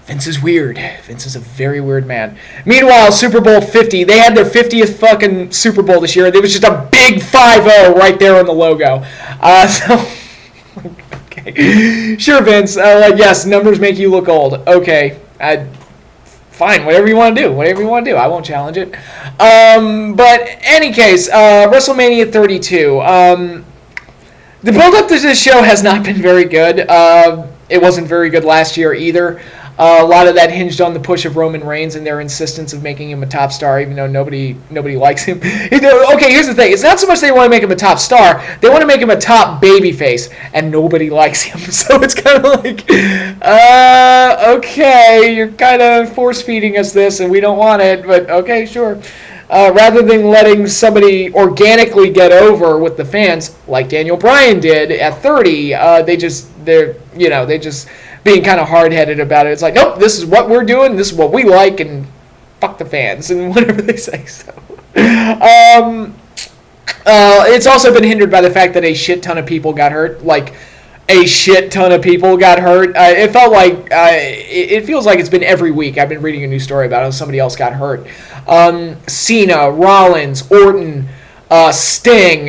Vince is weird. Vince is a very weird man. Meanwhile, Super Bowl 50, they had their 50th fucking Super Bowl this year. There was just a big 5-0 right there on the logo. Okay. Sure, Vince. Yes, numbers make you look old. Okay. Fine, whatever you want to do. Whatever you want to do. I won't challenge it. But any case, WrestleMania 32. The build-up to this show has not been very good. It wasn't very good last year either. A lot of that hinged on the push of Roman Reigns and their insistence of making him a top star, even though nobody likes him. Okay, here's the thing. It's not so much they want to make him a top star. They want to make him a top babyface, and nobody likes him. So it's kind of like, okay, you're kind of force-feeding us this, and we don't want it, but okay, sure. Rather than letting somebody organically get over with the fans, like Daniel Bryan did at 30, they're just being kind of hard-headed about it. It's like, nope, this is what we're doing, this is what we like, and fuck the fans, and whatever they say. So, it's also been hindered by the fact that a shit ton of people got hurt. Like, a shit ton of people got hurt. It felt like, it feels like it's been every week. I've been reading a new story about how somebody else got hurt. Cena, Rollins, Orton, Sting,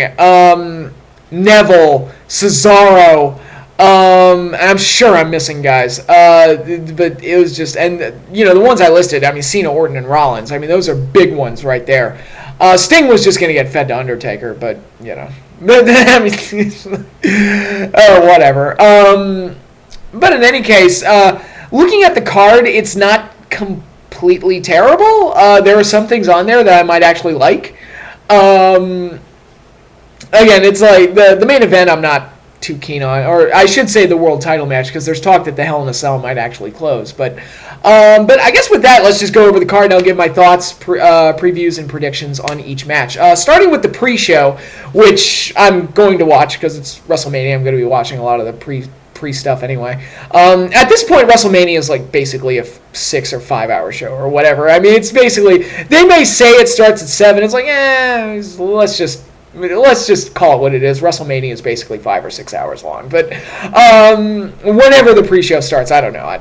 Neville, Cesaro. I'm sure I'm missing guys, but it was just, and the ones I listed, I mean, Cena, Orton, and Rollins, I mean, those are big ones right there. Sting was just going to get fed to Undertaker, but, I mean, whatever. But in any case, looking at the card, it's not completely terrible. There are some things on there that I might actually like. Again, it's like, the main event I'm not too keen on, or I should say the world title match, because there's talk that the Hell in a Cell might actually close. But I guess with that, let's just go over the card and I'll give my thoughts, previews, and predictions on each match. Starting with the pre-show, which I'm going to watch because it's WrestleMania. I'm going to be watching a lot of the pre stuff anyway. At this point, WrestleMania is like basically a 6 or 5 hour show or whatever. I mean, it's basically, they may say it starts at 7. It's like, let's just call it what it is. WrestleMania is basically 5 or 6 hours long. But whenever the pre-show starts, I don't know. I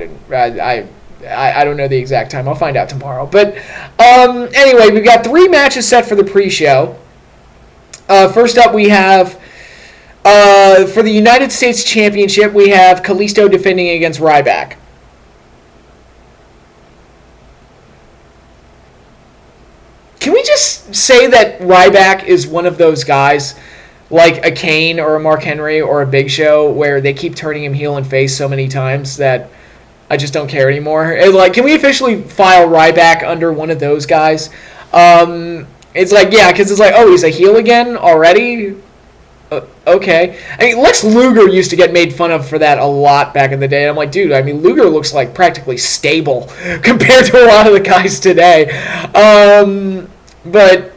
don't know the exact time. I'll find out tomorrow. But anyway, we've got 3 matches set for the pre-show. First up, we have for the United States Championship, we have Kalisto defending against Ryback. Can we just say that Ryback is one of those guys, like a Kane or a Mark Henry or a Big Show, where they keep turning him heel and face so many times that I just don't care anymore? Like, can we officially file Ryback under one of those guys? It's like, yeah, because it's like, oh, he's a heel again already? Okay. I mean, Lex Luger used to get made fun of for that a lot back in the day. I'm like, dude, I mean, Luger looks like practically stable compared to a lot of the guys today. But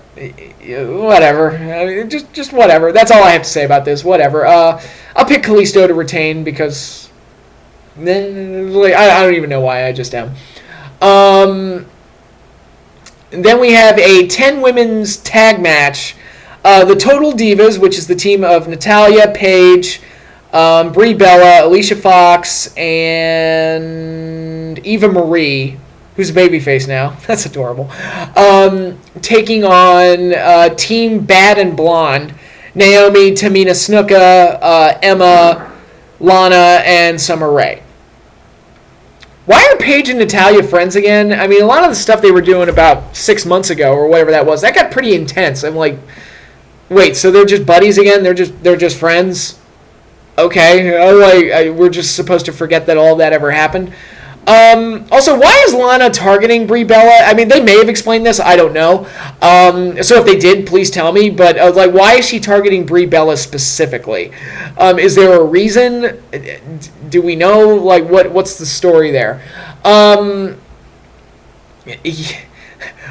whatever. I mean, just whatever. That's all I have to say about this. Whatever. I'll pick Kalisto to retain because I don't even know why. I just am. Then we have a 10 women's tag match. The Total Divas, which is the team of Natalya, Paige, Brie Bella, Alicia Fox, and Eva Marie, who's a babyface now. That's adorable. Taking on Team Bad and Blonde, Naomi, Tamina Snuka, Emma, Lana, and Summer Rae. Why are Paige and Natalya friends again? I mean, a lot of the stuff they were doing about 6 months ago or whatever that was, that got pretty intense. I'm like, wait, so they're just buddies again? They're just friends? Okay, we're just supposed to forget that all that ever happened. Also, why is Lana targeting Brie Bella? I mean, they may have explained this. I don't know. So if they did, please tell me. But like, why is she targeting Brie Bella specifically? Is there a reason? Do we know? Like, what's the story there?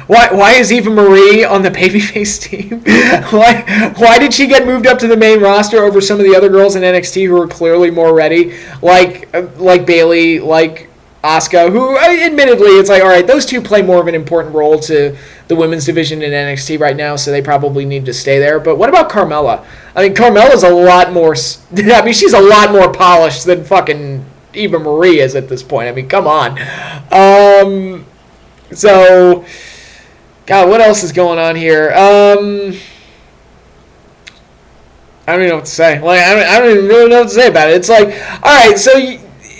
Why is Eva Marie on the babyface team? Why did she get moved up to the main roster over some of the other girls in NXT who are clearly more ready? Like Bayley, like Asuka, who admittedly, it's like, all right, those two play more of an important role to the women's division in NXT right now, so they probably need to stay there. But what about Carmella? I mean, Carmella's a lot more, I mean, she's a lot more polished than fucking Eva Marie is at this point. I mean, come on. So, God, what else is going on here? I don't even know what to say. Like, I don't even really know what to say about it. It's like, all right, so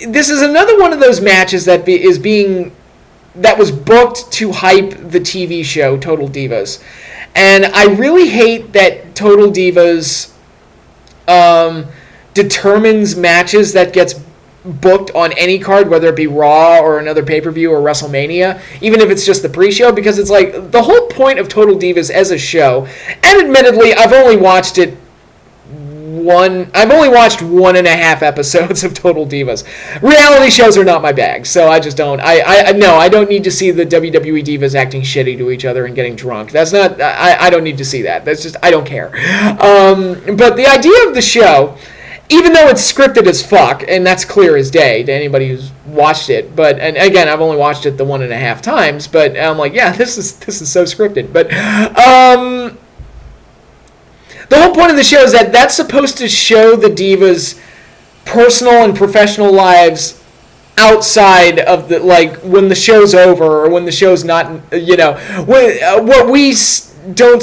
this is another one of those matches that was booked to hype the TV show Total Divas, and I really hate that Total Divas determines matches that gets booked on any card, whether it be Raw or another pay-per-view or WrestleMania, even if it's just the pre-show, because it's like the whole point of Total Divas as a show, and admittedly, I've only watched 1.5 episodes of Total Divas. Reality shows are not my bag, so I just don't. I don't need to see the WWE divas acting shitty to each other and getting drunk. That's not. I don't need to see that. That's just. I don't care. But the idea of the show, even though it's scripted as fuck, and that's clear as day to anybody who's watched it, and again, I've only watched it the 1.5 times, but I'm like, yeah, this is so scripted. But the whole point of the show is that that's supposed to show the divas' personal and professional lives outside of the, like, when the show's over or when the show's not, what we don't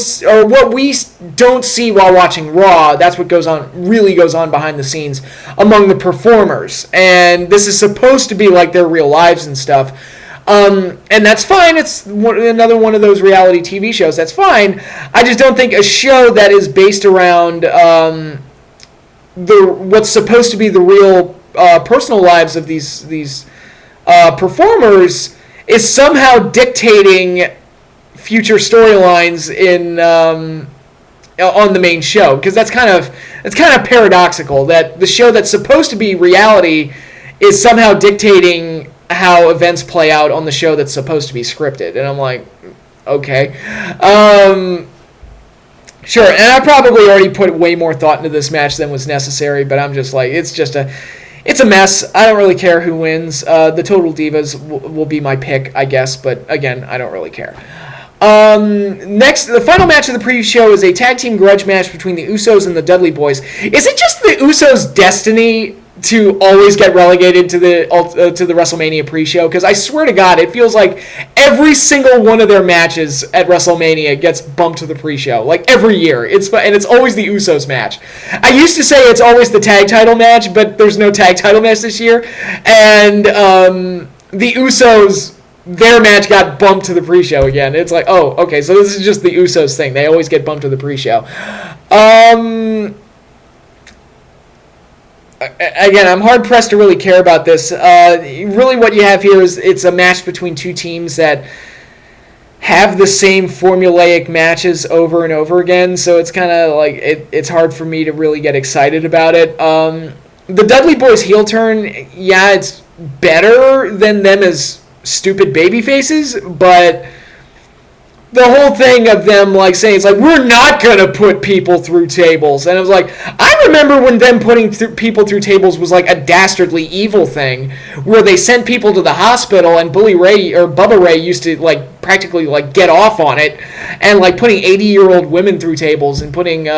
see while watching Raw. That's what really goes on behind the scenes among the performers, and this is supposed to be like their real lives and stuff. And that's fine. It's another one of those reality TV shows. That's fine. I just don't think a show that is based around what's supposed to be the real personal lives of these performers is somehow dictating future storylines on the main show, because it's kind of paradoxical that the show that's supposed to be reality is somehow dictating how events play out on the show that's supposed to be scripted. And I'm like, okay. Sure, and I probably already put way more thought into this match than was necessary, but I'm just like, it's a mess. I don't really care who wins. The Total Divas will be my pick, I guess, but again, I don't really care. Next, the final match of the pre-show is a tag team grudge match between the Usos and the Dudley Boys. Is it just the Usos' destiny to always get relegated to the WrestleMania pre-show? Because I swear to God, it feels like every single one of their matches at WrestleMania gets bumped to the pre-show, like every year. It's always the Usos match. I used to say it's always the tag title match, but there's no tag title match this year, and the Usos, their match got bumped to the pre-show again. It's like, oh, okay, so this is just the Usos thing. They always get bumped to the pre-show. Again, I'm hard-pressed to really care about this. Really what you have here is it's a match between two teams that have the same formulaic matches over and over again, so it's kind of like it's hard for me to really get excited about it. The Dudley Boys heel turn, yeah, it's better than them as stupid baby faces, but the whole thing of them like saying it's like, we're not gonna put people through tables, and I was like, I remember when them putting people through tables was like a dastardly evil thing, where they sent people to the hospital, and Bubba Ray used to like practically like get off on it, and like putting 80-year-old women through tables and putting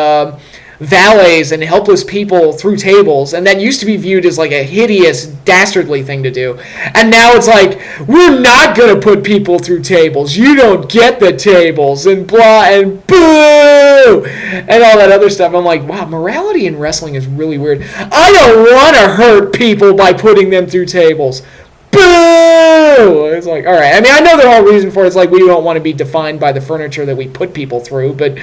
valets and helpless people through tables, and that used to be viewed as like a hideous, dastardly thing to do. And now it's like, we're not gonna put people through tables, you don't get the tables, and blah, and boo, and all that other stuff. I'm like, wow, morality in wrestling is really weird. I don't want to hurt people by putting them through tables. Boo! It's like, all right. I mean, I know the whole reason for it is like, we don't want to be defined by the furniture that we put people through, but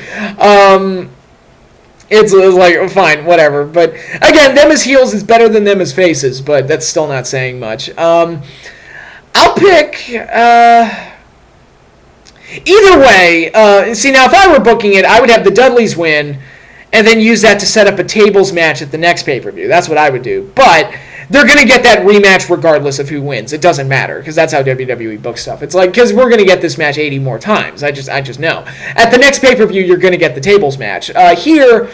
it's like, fine, whatever. But again, them as heels is better than them as faces, but that's still not saying much. I'll pick. Either way, see, now if I were booking it, I would have the Dudleys win and then use that to set up a tables match at the next pay-per-view. That's what I would do. But they're going to get that rematch regardless of who wins. It doesn't matter, because that's how WWE books stuff. It's like, because we're going to get this match 80 more times. I just know. At the next pay-per-view, you're going to get the tables match. Here,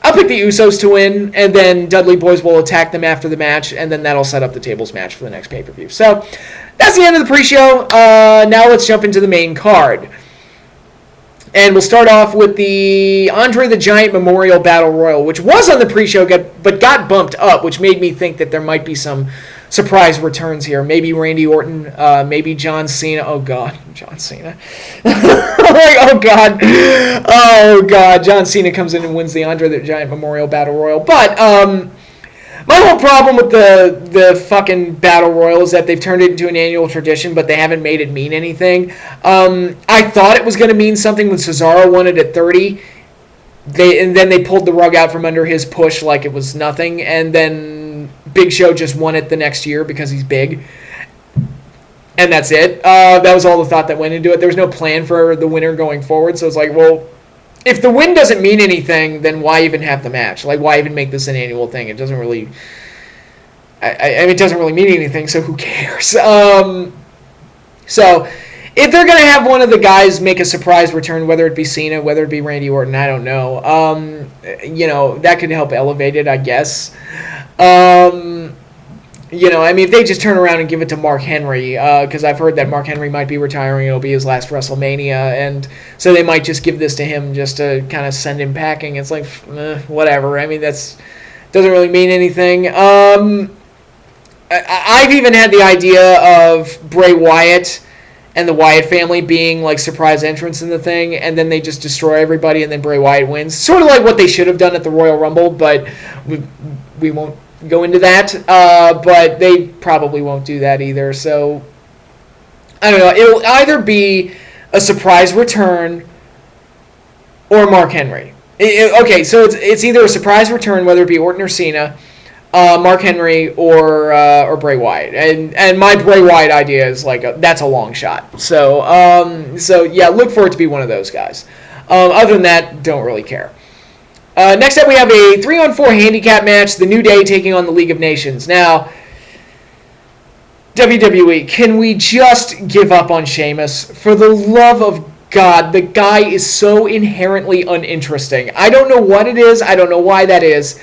I'll pick the Usos to win, and then Dudley Boys will attack them after the match, and then that'll set up the tables match for the next pay-per-view. So, that's the end of the pre-show. Now let's jump into the main card. And we'll start off with the Andre the Giant Memorial Battle Royal, which was on the pre-show, but got bumped up, which made me think that there might be some surprise returns here. Maybe Randy Orton, maybe John Cena. Oh, God. John Cena. Oh, God. Oh, God. John Cena comes in and wins the Andre the Giant Memorial Battle Royal. But my whole problem with the fucking Battle Royal is that they've turned it into an annual tradition, but they haven't made it mean anything. I thought it was going to mean something when Cesaro won it at 30. And then they pulled the rug out from under his push like it was nothing. And then Big Show just won it the next year because he's big. And that's it. That was all the thought that went into it. There was no plan for the winner going forward. So it's like, well, if the win doesn't mean anything, then why even have the match? Like, why even make this an annual thing? It doesn't really... I mean, it doesn't really mean anything, so who cares? So, if they're going to have one of the guys make a surprise return, whether it be Cena, whether it be Randy Orton, I don't know. That could help elevate it, I guess. I mean, if they just turn around and give it to Mark Henry, because I've heard that Mark Henry might be retiring, it'll be his last WrestleMania, and so they might just give this to him just to kind of send him packing. It's like, whatever. I mean, doesn't really mean anything. I've even had the idea of Bray Wyatt and the Wyatt family being like surprise entrants in the thing, and then they just destroy everybody, and then Bray Wyatt wins. Sort of like what they should have done at the Royal Rumble, but we won't go into that, but they probably won't do that either. So I don't know. It'll either be a surprise return or Mark Henry. Okay, so it's either a surprise return, whether it be Orton or Cena, Mark Henry, or Bray Wyatt. And my Bray Wyatt idea is like that's a long shot. So yeah, look for it to be one of those guys. Other than that, don't really care. Next up, we have a 3-on-4 handicap match, The New Day taking on the League of Nations. Now, WWE, can we just give up on Sheamus? For the love of God, the guy is so inherently uninteresting. I don't know what it is. I don't know why that is.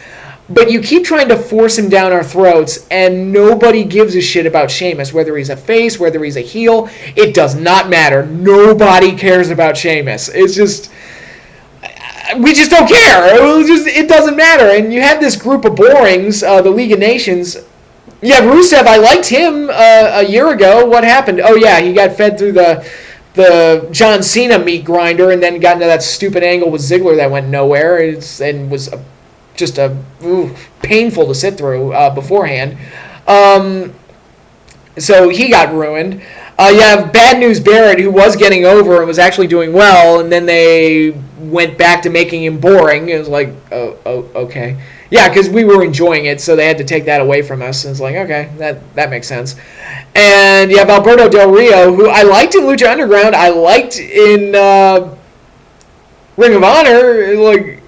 But you keep trying to force him down our throats, and nobody gives a shit about Sheamus. Whether he's a face, whether he's a heel, it does not matter. Nobody cares about Sheamus. It's just... we just don't care. It doesn't matter. And you have this group of borings, the League of Nations. Yeah, Rusev, I liked him a year ago. What happened? Oh, yeah, he got fed through the John Cena meat grinder and then got into that stupid angle with Ziggler that went nowhere and was just painful to sit through beforehand. So he got ruined. You have Bad News Barrett, who was getting over and was actually doing well, and then they went back to making him boring. It was like, oh okay. Yeah, because we were enjoying it, so they had to take that away from us. And it's like, okay, that makes sense. And you have Alberto Del Rio, who I liked in Lucha Underground. I liked in Ring of Honor. Like,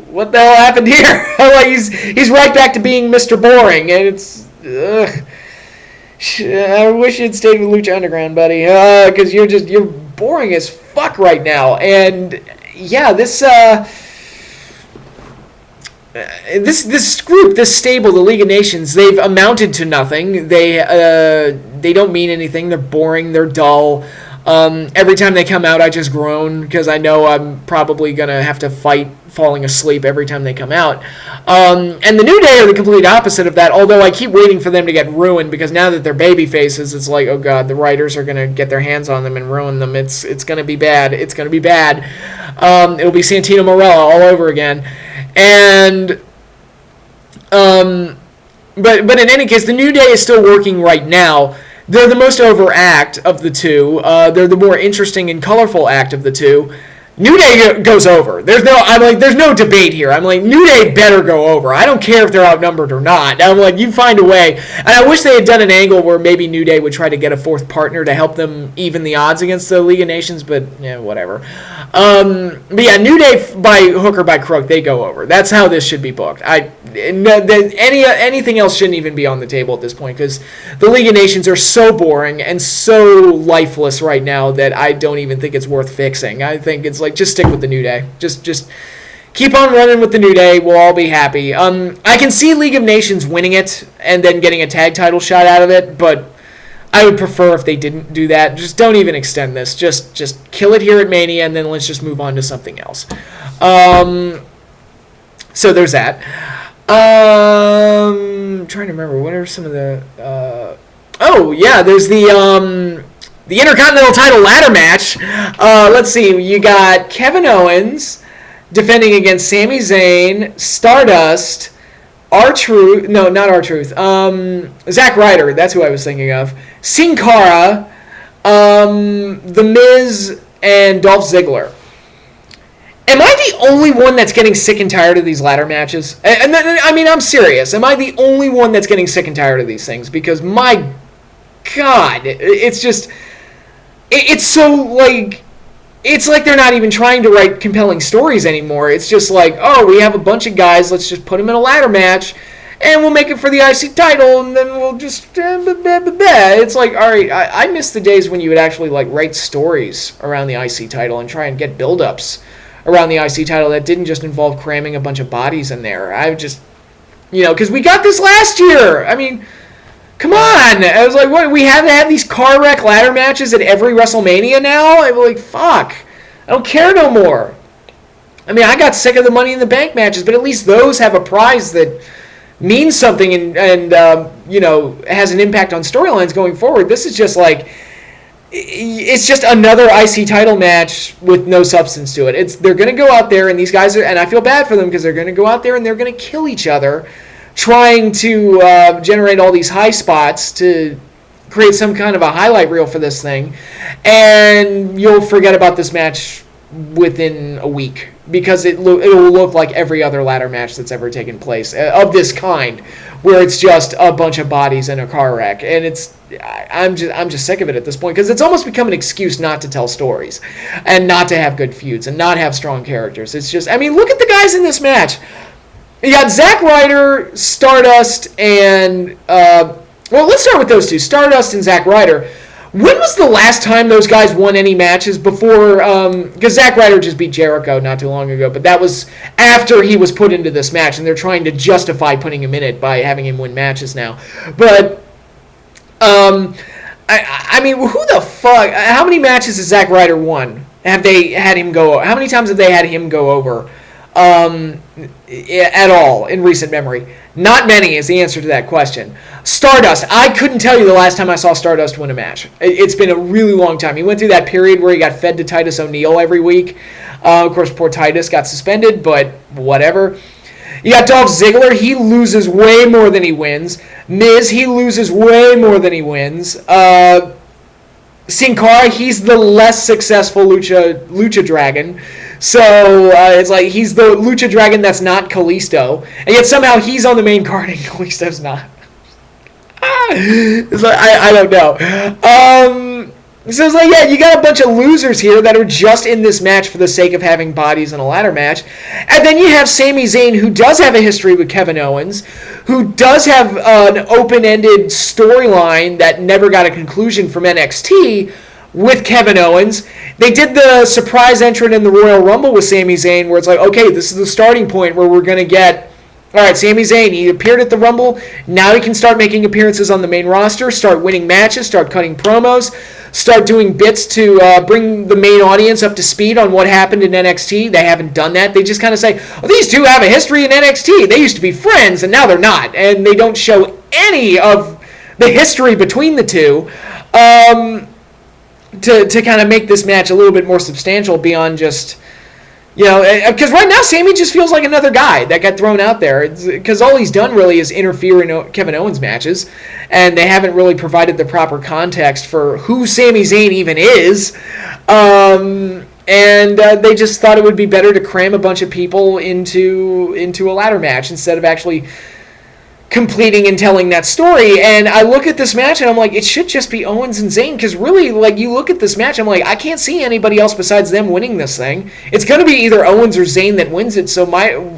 what the hell happened here? Like, he's right back to being Mr. Boring, and it's... I wish you'd stayed with Lucha Underground, buddy, because you're boring as fuck right now. And yeah, this group, this stable, the League of Nations, they've amounted to nothing. They don't mean anything. They're boring. They're dull. Every time they come out, I just groan because I know I'm probably gonna have to fight falling asleep every time they come out. And the New Day are the complete opposite of that, although I keep waiting for them to get ruined because now that they're baby faces, it's like, oh god, the writers are going to get their hands on them and ruin them. It's going to be bad. It's going to be bad. It'll be Santino Marella all over again. And but in any case, the New Day is still working right now. They're the most over act of the two. They're the more interesting and colorful act of the two. New Day goes over. There's no debate here. I'm like, New Day better go over. I don't care if they're outnumbered or not. I'm like, you find a way. And I wish they had done an angle where maybe New Day would try to get a fourth partner to help them even the odds against the League of Nations, but yeah, whatever. But yeah, New Day by hook or by crook, they go over. That's how this should be booked. Anything else shouldn't even be on the table at this point, because the League of Nations are so boring and so lifeless right now that I don't even think it's worth fixing. I think it's like, just stick with the New Day. Just keep on running with the New Day. We'll all be happy. I can see League of Nations winning it and then getting a tag title shot out of it, but I would prefer if they didn't do that. Just don't even extend this. Just kill it here at Mania, and then let's just move on to something else. So there's that. I'm trying to remember, what are some of the... there's the Intercontinental title ladder match. Let's see, you got Kevin Owens defending against Sami Zayn, Stardust, R-Truth, no, not R-Truth, Zack Ryder, that's who I was thinking of, Sin Cara, The Miz, and Dolph Ziggler. Am I the only one that's getting sick and tired of these ladder matches? I'm serious. Am I the only one that's getting sick and tired of these things? Because my God, it's just... It's so, like... It's like they're not even trying to write compelling stories anymore. It's just like, oh, we have a bunch of guys, let's just put them in a ladder match, and we'll make it for the IC title, and then we'll just... It's like, all right, I miss the days when you would actually, like, write stories around the IC title and try and get build-ups around the IC title that didn't just involve cramming a bunch of bodies in there. I just... because we got this last year! I mean... Come on! I was like, what? We have to have these car wreck ladder matches at every WrestleMania now? I'm like, fuck. I don't care no more. I mean, I got sick of the Money in the Bank matches, but at least those have a prize that means something and has an impact on storylines going forward. This is just like, it's just another IC title match with no substance to it. They're going to go out there, and these guys are, and I feel bad for them because they're going to go out there and they're going to kill each other, trying to generate all these high spots to create some kind of a highlight reel for this thing, and you'll forget about this match within a week because it will look like every other ladder match that's ever taken place of this kind, where it's just a bunch of bodies in a car wreck, and I'm just sick of it at this point because it's almost become an excuse not to tell stories and not to have good feuds and not have strong characters. It's just, I mean, look at the guys in this match. You got Zack Ryder, Stardust, and... let's start with those two, Stardust and Zack Ryder. When was the last time those guys won any matches before... Because Zack Ryder just beat Jericho not too long ago, but that was after he was put into this match, and they're trying to justify putting him in it by having him win matches now. But... I mean, who the fuck... How many matches has Zack Ryder won? Have they had him go... How many times have they had him go over? At all in recent memory? Not many is the answer to that question. Stardust, I couldn't tell you the last time I saw Stardust win a match. It's been a really long time. He went through that period where he got fed to Titus O'Neil every week. Of course, poor Titus got suspended, but whatever. You got Dolph Ziggler, he loses way more than he wins. Miz, he loses way more than he wins. Sin Cara, he's the less successful Lucha Dragon. So it's like he's the Lucha Dragon that's not Kalisto, and yet somehow he's on the main card and Kalisto's not. It's like, I don't know. So it's like, yeah, you got a bunch of losers here that are just in this match for the sake of having bodies in a ladder match. And then you have Sami Zayn, who does have a history with Kevin Owens, who does have an open-ended storyline that never got a conclusion from NXT with Kevin Owens. They did the surprise entrant in the Royal Rumble with Sami Zayn, where it's like, okay, this is the starting point where we're going to get... All right, Sami Zayn, he appeared at the Rumble. Now he can start making appearances on the main roster, start winning matches, start cutting promos, start doing bits to bring the main audience up to speed on what happened in NXT. They haven't done that. They just kind of say, oh, these two have a history in NXT. They used to be friends, and now they're not. And they don't show any of the history between the two to kind of make this match a little bit more substantial beyond just... because right now Sami just feels like another guy that got thrown out there. Because all he's done really is interfere in Kevin Owens matches, and they haven't really provided the proper context for who Sami Zayn even is. And they just thought it would be better to cram a bunch of people into a ladder match instead of actually completing and telling that story. And I look at this match and I'm like, it should just be Owens and Zayn, because really, like, you look at this match, I'm like, I can't see anybody else besides them winning this thing. It's going to be either Owens or Zayn that wins it. So other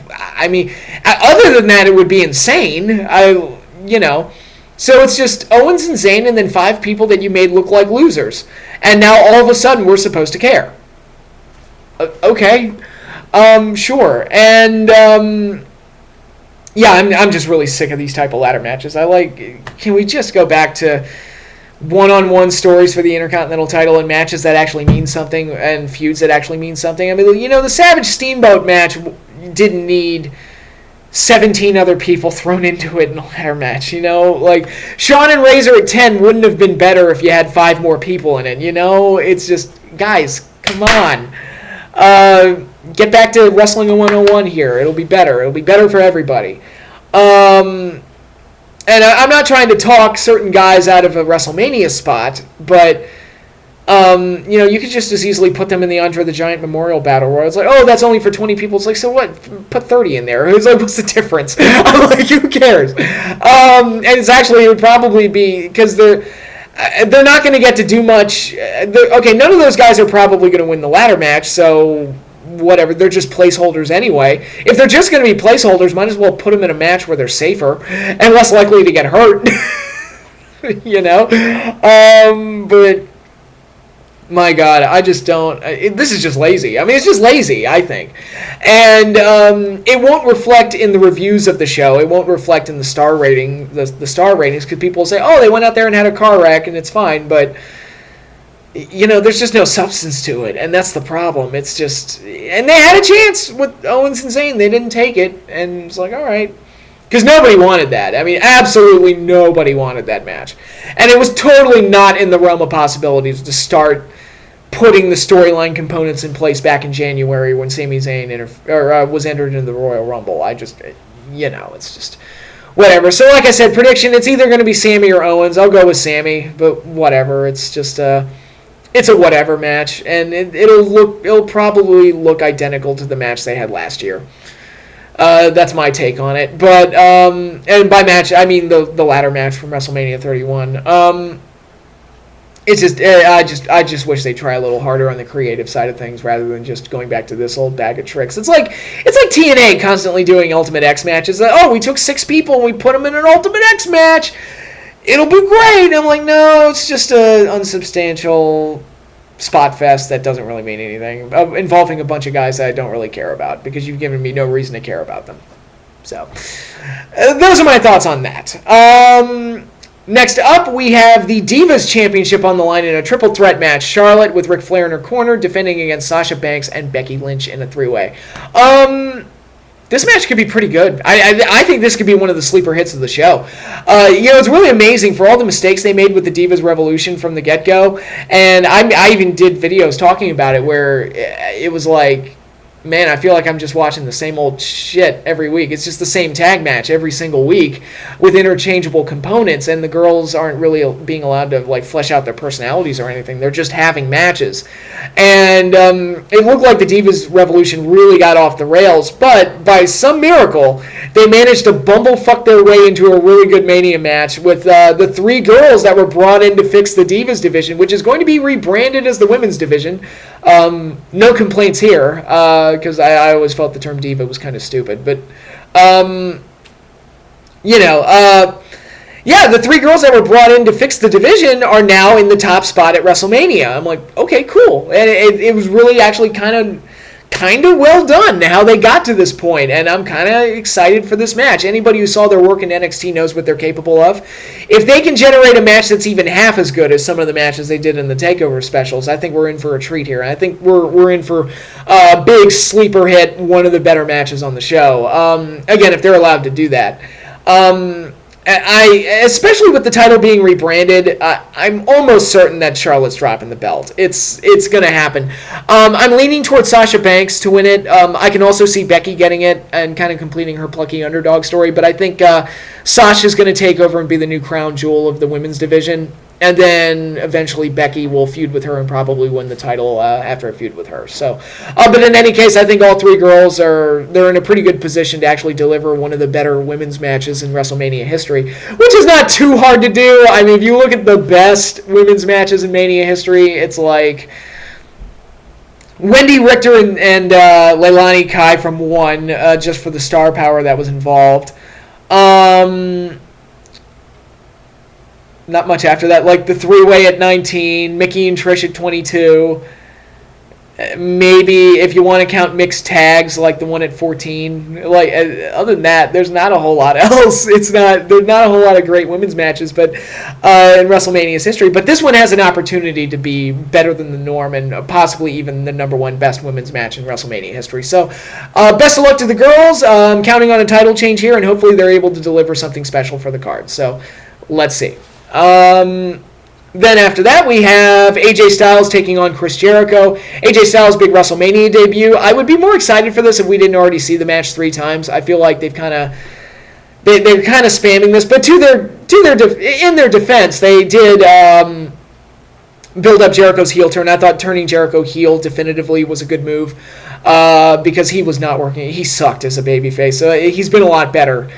than that, it would be insane. So it's just Owens and Zayn and then 5 people that you made look like losers. And now all of a sudden we're supposed to care. Okay. Sure. And I'm just really sick of these type of ladder matches. Can we just go back to one-on-one stories for the Intercontinental title and matches that actually mean something and feuds that actually mean something? I mean, the Savage Steamboat match didn't need 17 other people thrown into it in a ladder match, Like, Shawn and Razor at 10 wouldn't have been better if you had 5 more people in it, It's just, guys, come on. Get back to Wrestling 101 here. It'll be better. It'll be better for everybody. And I'm not trying to talk certain guys out of a WrestleMania spot, but you could just as easily put them in the Andre the Giant Memorial Battle Royal. It's like, oh, that's only for 20 people. It's like, so what? Put 30 in there. It's like, what's the difference? I'm like, who cares? And it would probably be because they're not going to get to do much. None of those guys are probably going to win the ladder match, so whatever. They're just placeholders anyway. If they're just going to be placeholders, might as well put them in a match where they're safer and less likely to get hurt. But my God, I just don't. This is just lazy. I mean, it's just lazy, I think. And it won't reflect in the reviews of the show. It won't reflect in the star rating, the star ratings, because people will say, oh, they went out there and had a car wreck, and it's fine. But, there's just no substance to it, and that's the problem. It's just... And they had a chance with Owens and Zayn. They didn't take it, and it's like, all right. Because nobody wanted that. I mean, absolutely nobody wanted that match. And it was totally not in the realm of possibilities to start putting the storyline components in place back in January when Sami Zayn was entered into the Royal Rumble. It's just whatever. So like I said, prediction, it's either going to be Sami or Owens. I'll go with Sami, but whatever. It's just it's a whatever match, and it'll probably look identical to the match they had last year. That's my take on it. But and by match, I mean the ladder match from WrestleMania 31. It's just I just wish they'd try a little harder on the creative side of things rather than just going back to this old bag of tricks. It's like TNA constantly doing Ultimate X matches. Like, we took 6 people and we put them in an Ultimate X match. It'll be great. And I'm like, no, it's just a unsubstantial spot fest that doesn't really mean anything, involving a bunch of guys that I don't really care about because you've given me no reason to care about them. So those are my thoughts on that. Next up, we have the Divas Championship on the line in a triple threat match. Charlotte with Ric Flair in her corner, defending against Sasha Banks and Becky Lynch in a 3-way. This match could be pretty good. I think this could be one of the sleeper hits of the show. It's really amazing for all the mistakes they made with the Divas Revolution from the get-go. And I even did videos talking about it where it was like, man, I feel like I'm just watching the same old shit every week. It's just the same tag match every single week with interchangeable components, and the girls aren't really being allowed to flesh out their personalities or anything. They're just having matches. And it looked like the Divas Revolution really got off the rails, but by some miracle, they managed to bumblefuck their way into a really good Mania match with the 3 girls that were brought in to fix the Divas division, which is going to be rebranded as the Women's division. No complaints here, because I always felt the term diva was kind of stupid. But, the 3 girls that were brought in to fix the division are now in the top spot at WrestleMania. I'm like, okay, cool. And it was really actually kind of well done how they got to this point, and I'm kind of excited for this match. Anybody who saw their work in NXT knows what they're capable of. If they can generate a match that's even half as good as some of the matches they did in the Takeover specials, I think we're in for a treat here. I think we're in for a big sleeper hit, one of the better matches on the show. Again, if they're allowed to do that. Especially with the title being rebranded, I'm almost certain that Charlotte's dropping the belt. It's going to happen. I'm leaning towards Sasha Banks to win it. I can also see Becky getting it and kind of completing her plucky underdog story, but I think Sasha's going to take over and be the new crown jewel of the women's division. And then eventually Becky will feud with her and probably win the title after a feud with her. So, but in any case, I think all three girls they're in a pretty good position to actually deliver one of the better women's matches in WrestleMania history, which is not too hard to do. I mean, if you look at the best women's matches in Mania history, it's like Wendy Richter and Leilani Kai from 1, just for the star power that was involved. Not much after that. Like the 3-way at 19, Mickey and Trish at 22. Maybe if you want to count mixed tags, like the one at 14. Like other than that, there's not a whole lot else. There's not a whole lot of great women's matches, but in WrestleMania's history. But this one has an opportunity to be better than the norm and possibly even the number 1 best women's match in WrestleMania history. So, best of luck to the girls. I'm counting on a title change here, and hopefully they're able to deliver something special for the card. So, let's see. Then after that, we have AJ Styles taking on Chris Jericho. AJ Styles' big WrestleMania debut. I would be more excited for this if we didn't already see the match 3 times. I feel like they're kind of spamming this, but in their defense, they did build up Jericho's heel turn. I thought turning Jericho heel definitively was a good move because he was not working. He sucked as a babyface. So he's been a lot better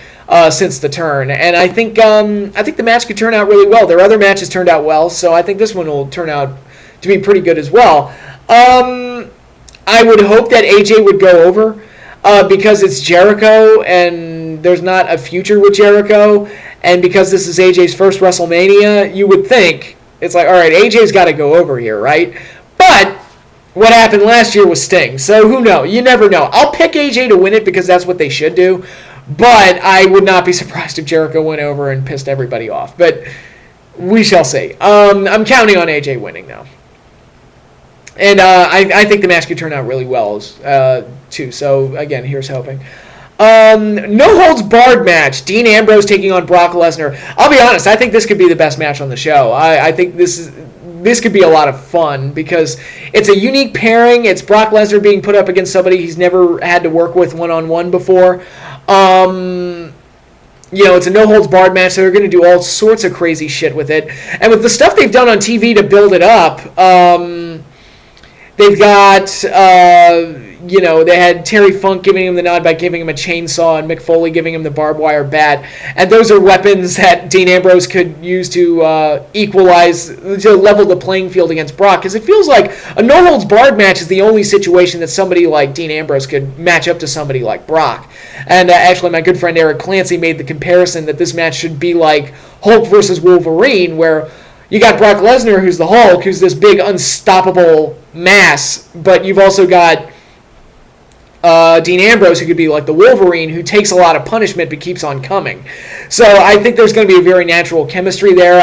since the turn, and I think the match could turn out really well. Their other matches turned out well, so I think this one will turn out to be pretty good as well. I would hope that AJ would go over because it's Jericho, and there's not a future with Jericho, and because this is AJ's first WrestleMania, you would think it's like, all right, AJ's got to go over here, right? But what happened last year was Sting, so who knows? You never know. I'll pick AJ to win it because that's what they should do. But I would not be surprised if Jericho went over and pissed everybody off. But we shall see. I'm counting on AJ winning, though. And I think the match could turn out really well, too. So, again, here's hoping. No holds barred match. Dean Ambrose taking on Brock Lesnar. I'll be honest, I think this could be the best match on the show. I think this could be a lot of fun because it's a unique pairing. It's Brock Lesnar being put up against somebody he's never had to work with one-on-one before. It's a no-holds-barred match, so they're going to do all sorts of crazy shit with it. And with the stuff they've done on TV to build it up, they've got, they had Terry Funk giving him the nod by giving him a chainsaw and Mick Foley giving him the barbed wire bat. And those are weapons that Dean Ambrose could use to to level the playing field against Brock. Because it feels like a no-holds-barred match is the only situation that somebody like Dean Ambrose could match up to somebody like Brock. And actually, my good friend Eric Clancy made the comparison that this match should be like Hulk versus Wolverine, where you got Brock Lesnar, who's the Hulk, who's this big, unstoppable mass, but you've also got Dean Ambrose, who could be like the Wolverine, who takes a lot of punishment but keeps on coming. So I think there's going to be a very natural chemistry there.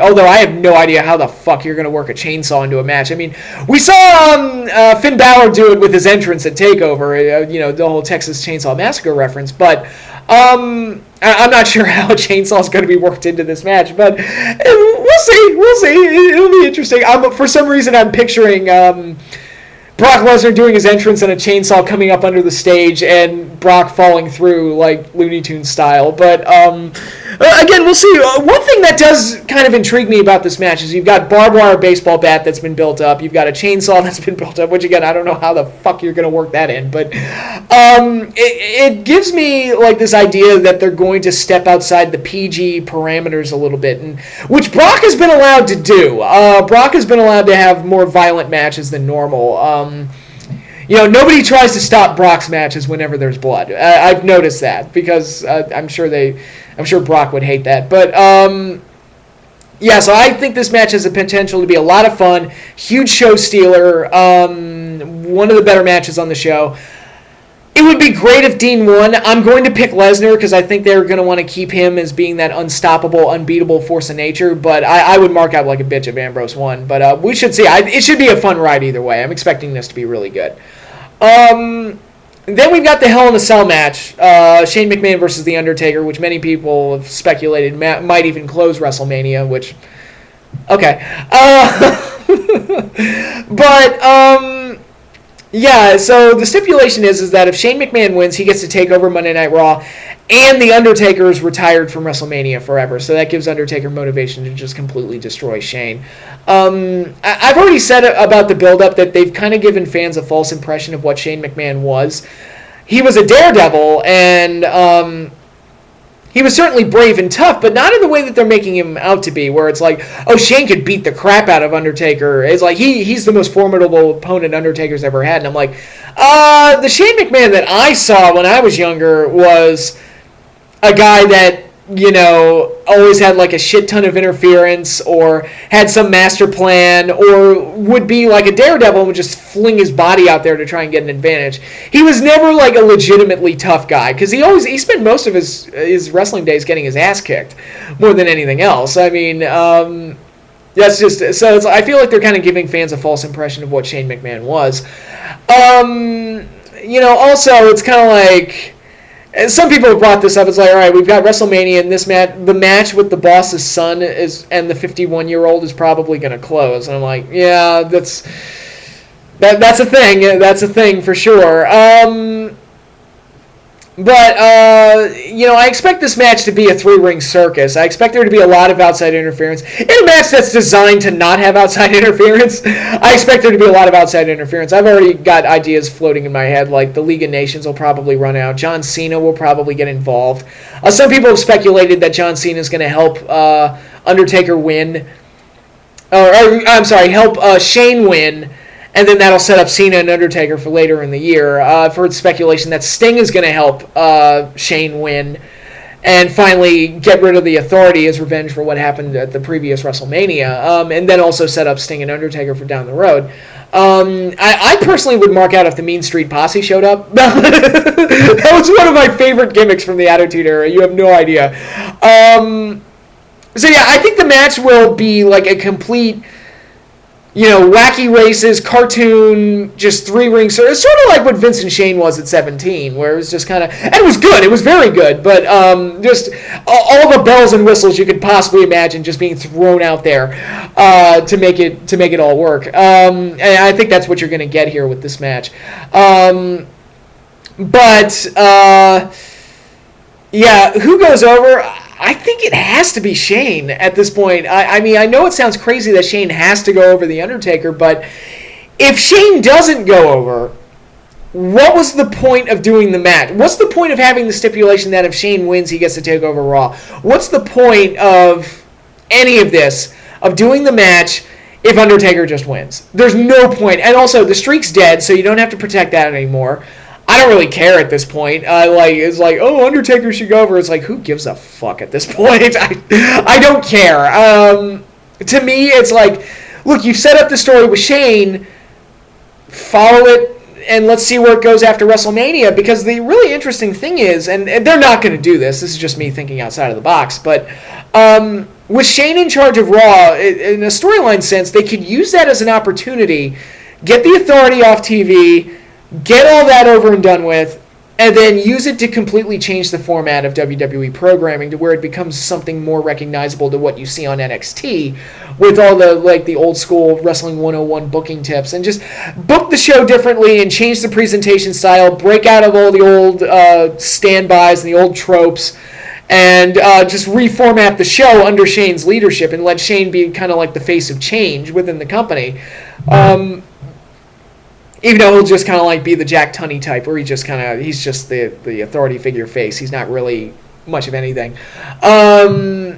Although I have no idea how the fuck you're going to work a chainsaw into a match. I mean, we saw Finn Balor do it with his entrance at TakeOver, the whole Texas Chainsaw Massacre reference, but I'm not sure how a chainsaw is going to be worked into this match, but we'll see. It'll be interesting. For some reason, I'm picturing Brock Lesnar doing his entrance and a chainsaw coming up under the stage and Brock falling through like Looney Tunes style. But again, we'll see. One thing that does kind of intrigue me about this match is you've got barbed wire baseball bat that's been built up. You've got a chainsaw that's been built up, which again, I don't know how the fuck you're going to work that in. But it gives me like this idea that they're going to step outside the PG parameters a little bit, which Brock has been allowed to do. Brock has been allowed to have more violent matches than normal. Nobody tries to stop Brock's matches whenever there's blood. I've noticed that because I'm sure Brock would hate that. But so I think this match has the potential to be a lot of fun. Huge show stealer. One of the better matches on the show. It would be great if Dean won. I'm going to pick Lesnar because I think they're going to want to keep him as being that unstoppable, unbeatable force of nature. But I would mark out like a bitch if Ambrose won. But we should see. It should be a fun ride either way. I'm expecting this to be really good. Then we've got the Hell in a Cell match. Shane McMahon versus The Undertaker, which many people have speculated might even close WrestleMania, which... Okay. So the stipulation is that if Shane McMahon wins, he gets to take over Monday Night Raw, And The Undertaker is retired from WrestleMania forever, so that gives Undertaker motivation to just completely destroy Shane. I've already said about the build-up that they've kind of given fans a false impression of what Shane McMahon was. He was a daredevil, and he was certainly brave and tough, but not in the way that they're making him out to be, where it's like, oh, Shane could beat the crap out of Undertaker. It's like, he's the most formidable opponent Undertaker's ever had. And I'm like, the Shane McMahon that I saw when I was younger was a guy that, you know, always had like a shit ton of interference or had some master plan or would be like a daredevil and would just fling his body out there to try and get an advantage. He was never like a legitimately tough guy because he spent most of his wrestling days getting his ass kicked more than anything else. I mean, that's just, so I feel like they're kind of giving fans a false impression of what Shane McMahon was. You know, also it's kind of like, and some people have brought this up. It's like, all right, we've got WrestleMania, and this match, the match with the boss's son and the 51-year-old is probably going to close. And I'm like, yeah, that's a thing. That's a thing for sure. But, you know, I expect this match to be a 3-ring circus. I expect there to be a lot of outside interference. In a match that's designed to not have outside interference, I expect there to be a lot of outside interference. I've already got ideas floating in my head, like the League of Nations will probably run out. John Cena will probably get involved. Some people have speculated that John Cena is going to help Undertaker win. Help Shane win. And then that'll set up Cena and Undertaker for later in the year. I've heard speculation that Sting is going to help Shane win and finally get rid of the Authority as revenge for what happened at the previous WrestleMania. And then also set up Sting and Undertaker for down the road. I personally would mark out if the Mean Street Posse showed up. That was one of my favorite gimmicks from the Attitude Era. You have no idea. So yeah, I think the match will be like a complete, you know, wacky races, cartoon, just 3-ring circus. It's sort of like what Vince and Shane was at 17, where it was just kind of, and it was good, it was very good, but just all the bells and whistles you could possibly imagine just being thrown out there to make it all work. And I think that's what you're going to get here with this match. Yeah, who goes over? I think it has to be Shane at this point. I mean, I know it sounds crazy that Shane has to go over The Undertaker, but if Shane doesn't go over, what was the point of doing the match? What's the point of having the stipulation that if Shane wins, he gets to take over Raw? What's the point of any of this, of doing the match, if Undertaker just wins? There's no point. And also, the streak's dead, so you don't have to protect that anymore. I don't really care at this point. It's like, oh, Undertaker should go over. It's like, who gives a fuck at this point? I don't care. To me, it's like, look, you've set up the story with Shane. Follow it, and let's see where it goes after WrestleMania. Because the really interesting thing is, and they're not going to do this. This is just me thinking outside of the box. But with Shane in charge of Raw, in a storyline sense, they could use that as an opportunity, get the Authority off TV, get all that over and done with, and then use it to completely change the format of WWE programming to where it becomes something more recognizable to what you see on NXT with all the old school Wrestling 101 booking tips, and just book the show differently and change the presentation style, break out of all the old standbys and the old tropes, and just reformat the show under Shane's leadership and let Shane be kind of like the face of change within the company. Even though he'll just kind of like be the Jack Tunney type, where he's just the Authority figure face. He's not really much of anything. So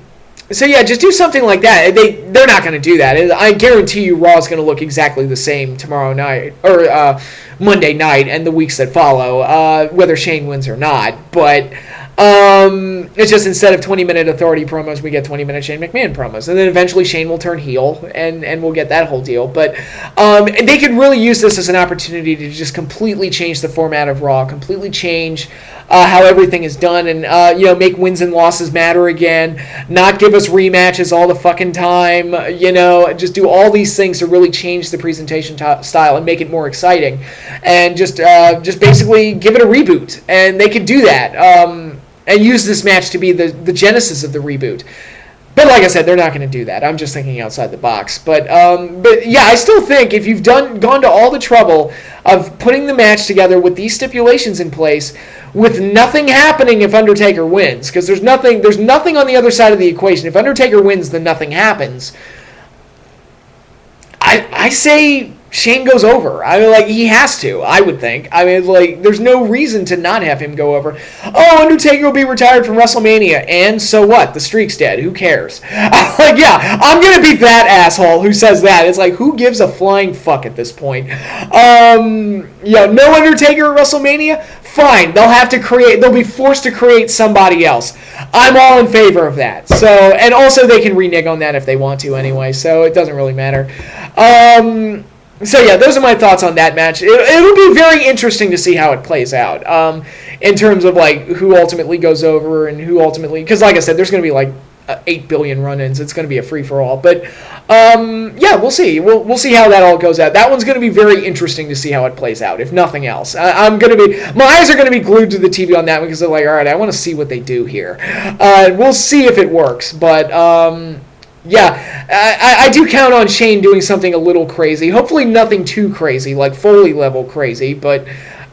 yeah, just do something like that. They're not going to do that. I guarantee you Raw is going to look exactly the same tomorrow night, or Monday night and the weeks that follow, whether Shane wins or not. But it's just instead of 20-minute Authority promos, we get 20-minute Shane McMahon promos. And then eventually Shane will turn heel, and we'll get that whole deal. But they could really use this as an opportunity to just completely change the format of Raw, completely change how everything is done, and make wins and losses matter again, not give us rematches all the fucking time, just do all these things to really change the presentation style and make it more exciting, and just basically give it a reboot. And they could do that, and use this match to be the genesis of the reboot. But like I said, they're not going to do that. I'm just thinking outside the box. But yeah, I still think if you've gone to all the trouble of putting the match together with these stipulations in place, with nothing happening if Undertaker wins, because there's nothing on the other side of the equation. If Undertaker wins, then nothing happens. I say Shane goes over. I mean, like, he has to, I would think. I mean, like, there's no reason to not have him go over. Oh, Undertaker will be retired from WrestleMania, and so what? The streak's dead. Who cares? Like, yeah, I'm going to be that asshole who says that. It's like, who gives a flying fuck at this point? Yeah, no Undertaker at WrestleMania? Fine. They'll be forced to create somebody else. I'm all in favor of that. So, and also they can renege on that if they want to anyway, so it doesn't really matter. So yeah, those are my thoughts on that match. It'll be very interesting to see how it plays out in terms of like who ultimately goes over and who ultimately, because like I said, there's going to be like 8 billion run-ins. It's going to be a free-for-all. But yeah, we'll see. We'll see how that all goes out. That one's going to be very interesting to see how it plays out, if nothing else. My eyes are going to be glued to the TV on that one because they're like, all right, I want to see what they do here. We'll see if it works, but. Yeah, I do count on Shane doing something a little crazy. Hopefully nothing too crazy, like Foley level crazy, but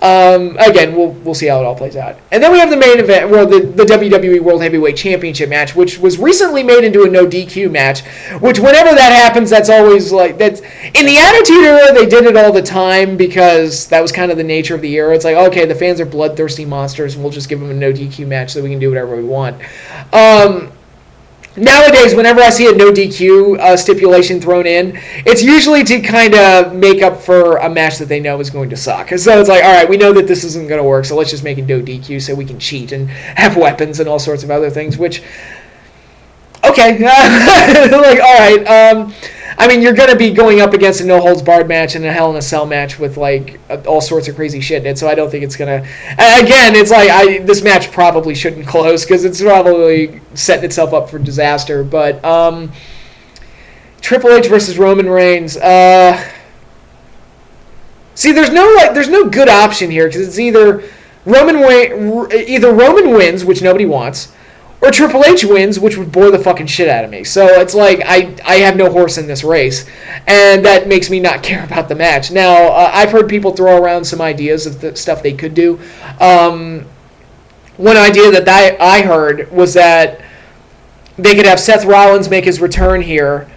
again, we'll see how it all plays out. And then we have the main event, well, the WWE World Heavyweight Championship match, which was recently made into a no DQ match, which whenever that happens, that's always like, that's in the Attitude Era, they did it all the time because that was kind of the nature of the era. It's like, okay, the fans are bloodthirsty monsters, and we'll just give them a no DQ match so we can do whatever we want. Nowadays, whenever I see a no DQ stipulation thrown in, it's usually to kind of make up for a match that they know is going to suck. So it's like, all right, we know that this isn't going to work, so let's just make it no DQ so we can cheat and have weapons and all sorts of other things, which, okay. Like, all right. I mean, you're going to be going up against a no-holds-barred match and a Hell in a Cell match with, like, all sorts of crazy shit in it, so I don't think it's going to... Again, it's like, this match probably shouldn't close, because it's probably setting itself up for disaster, but, Triple H versus Roman Reigns, see, there's no good option here, because it's either Roman wins, which nobody wants, or Triple H wins, which would bore the fucking shit out of me. So it's like, I have no horse in this race. And that makes me not care about the match. Now, I've heard people throw around some ideas of the stuff they could do. One idea that I heard was that they could have Seth Rollins make his return here,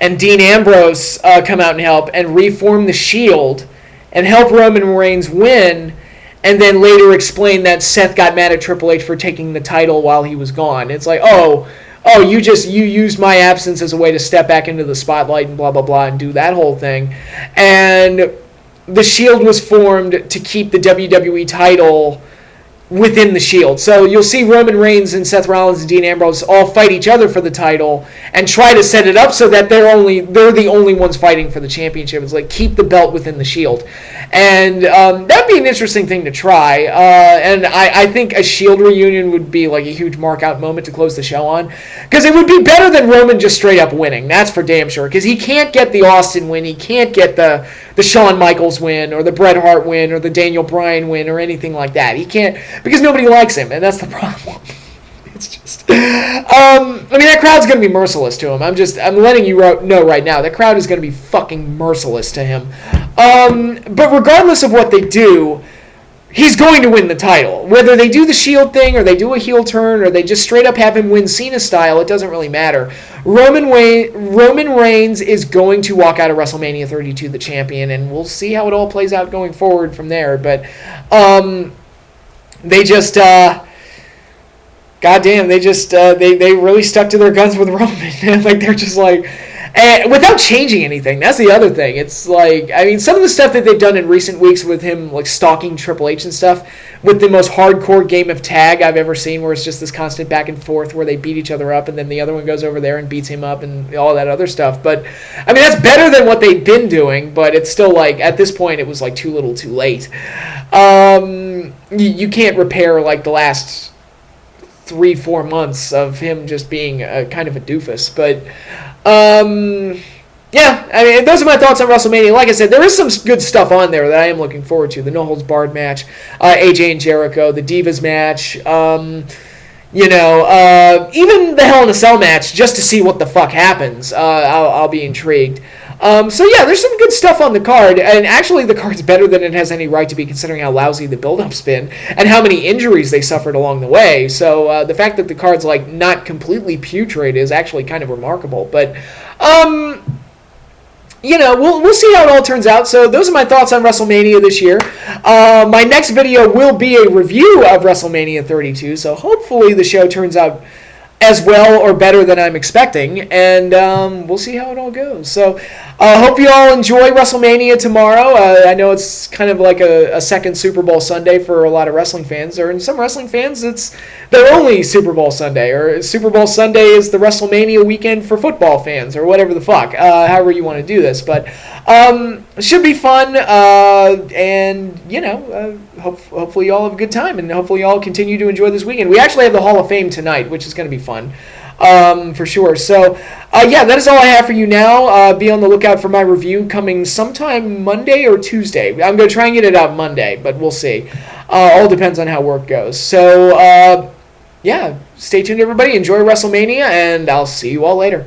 and Dean Ambrose come out and help, and reform the Shield, and help Roman Reigns win, and then later explain that Seth got mad at Triple H for taking the title while he was gone. It's like, oh, you used my absence as a way to step back into the spotlight and blah, blah, blah, and do that whole thing. And the Shield was formed to keep the WWE title within the Shield. So you'll see Roman Reigns and Seth Rollins and Dean Ambrose all fight each other for the title and try to set it up so that they're the only ones fighting for the championship. It's like, keep the belt within the Shield. And that'd be an interesting thing to try. And I think a Shield reunion would be like a huge mark-out moment to close the show on. Because it would be better than Roman just straight up winning. That's for damn sure. Because he can't get the Austin win. He can't get the Shawn Michaels win or the Bret Hart win or the Daniel Bryan win or anything like that. He can't, because nobody likes him. And that's the problem. It's just, I mean, that crowd's going to be merciless to him. I'm letting you know right now, that crowd is going to be fucking merciless to him. But regardless of what they do, he's going to win the title. Whether they do the Shield thing, or they do a heel turn, or they just straight up have him win Cena style, it doesn't really matter. Roman Reigns is going to walk out of WrestleMania 32 the champion, and we'll see how it all plays out going forward from there. But they just... goddamn, they really stuck to their guns with Roman. Like, they're just like, without changing anything. That's the other thing. It's like, I mean, some of the stuff that they've done in recent weeks with him, like stalking Triple H and stuff, with the most hardcore game of tag I've ever seen, where it's just this constant back and forth where they beat each other up, and then the other one goes over there and beats him up and all that other stuff. But I mean, that's better than what they've been doing. But it's still like, at this point, it was like too little, too late. You can't repair like the last 3-4 months of him just being kind of a doofus. But yeah, I mean, those are my thoughts on WrestleMania. Like I said, there is some good stuff on there that I am looking forward to. The No Holds Barred match, AJ and Jericho, the Divas match. Even the Hell in a Cell match, just to see what the fuck happens, I'll be intrigued. So yeah, there's some good stuff on the card, and actually the card's better than it has any right to be, considering how lousy the build-up's been and how many injuries they suffered along the way. So the fact that the card's like not completely putrid is actually kind of remarkable. But we'll see how it all turns out. So those are my thoughts on WrestleMania this year. My next video will be a review of WrestleMania 32, so hopefully the show turns out as well or better than I'm expecting, and we'll see how it all goes. So hope you all enjoy WrestleMania tomorrow. I know it's kind of like a second Super Bowl Sunday for a lot of wrestling fans, or in some wrestling fans, it's their only Super Bowl Sunday, or Super Bowl Sunday is the WrestleMania weekend for football fans, or whatever the fuck, however you want to do this. But it should be fun, and hopefully you all have a good time, and hopefully you all continue to enjoy this weekend. We actually have the Hall of Fame tonight, which is going to be fun. For sure. So, that is all I have for you now. Be on the lookout for my review coming sometime Monday or Tuesday. I'm going to try and get it out Monday, but we'll see. All depends on how work goes. So, stay tuned, everybody. Enjoy WrestleMania, and I'll see you all later.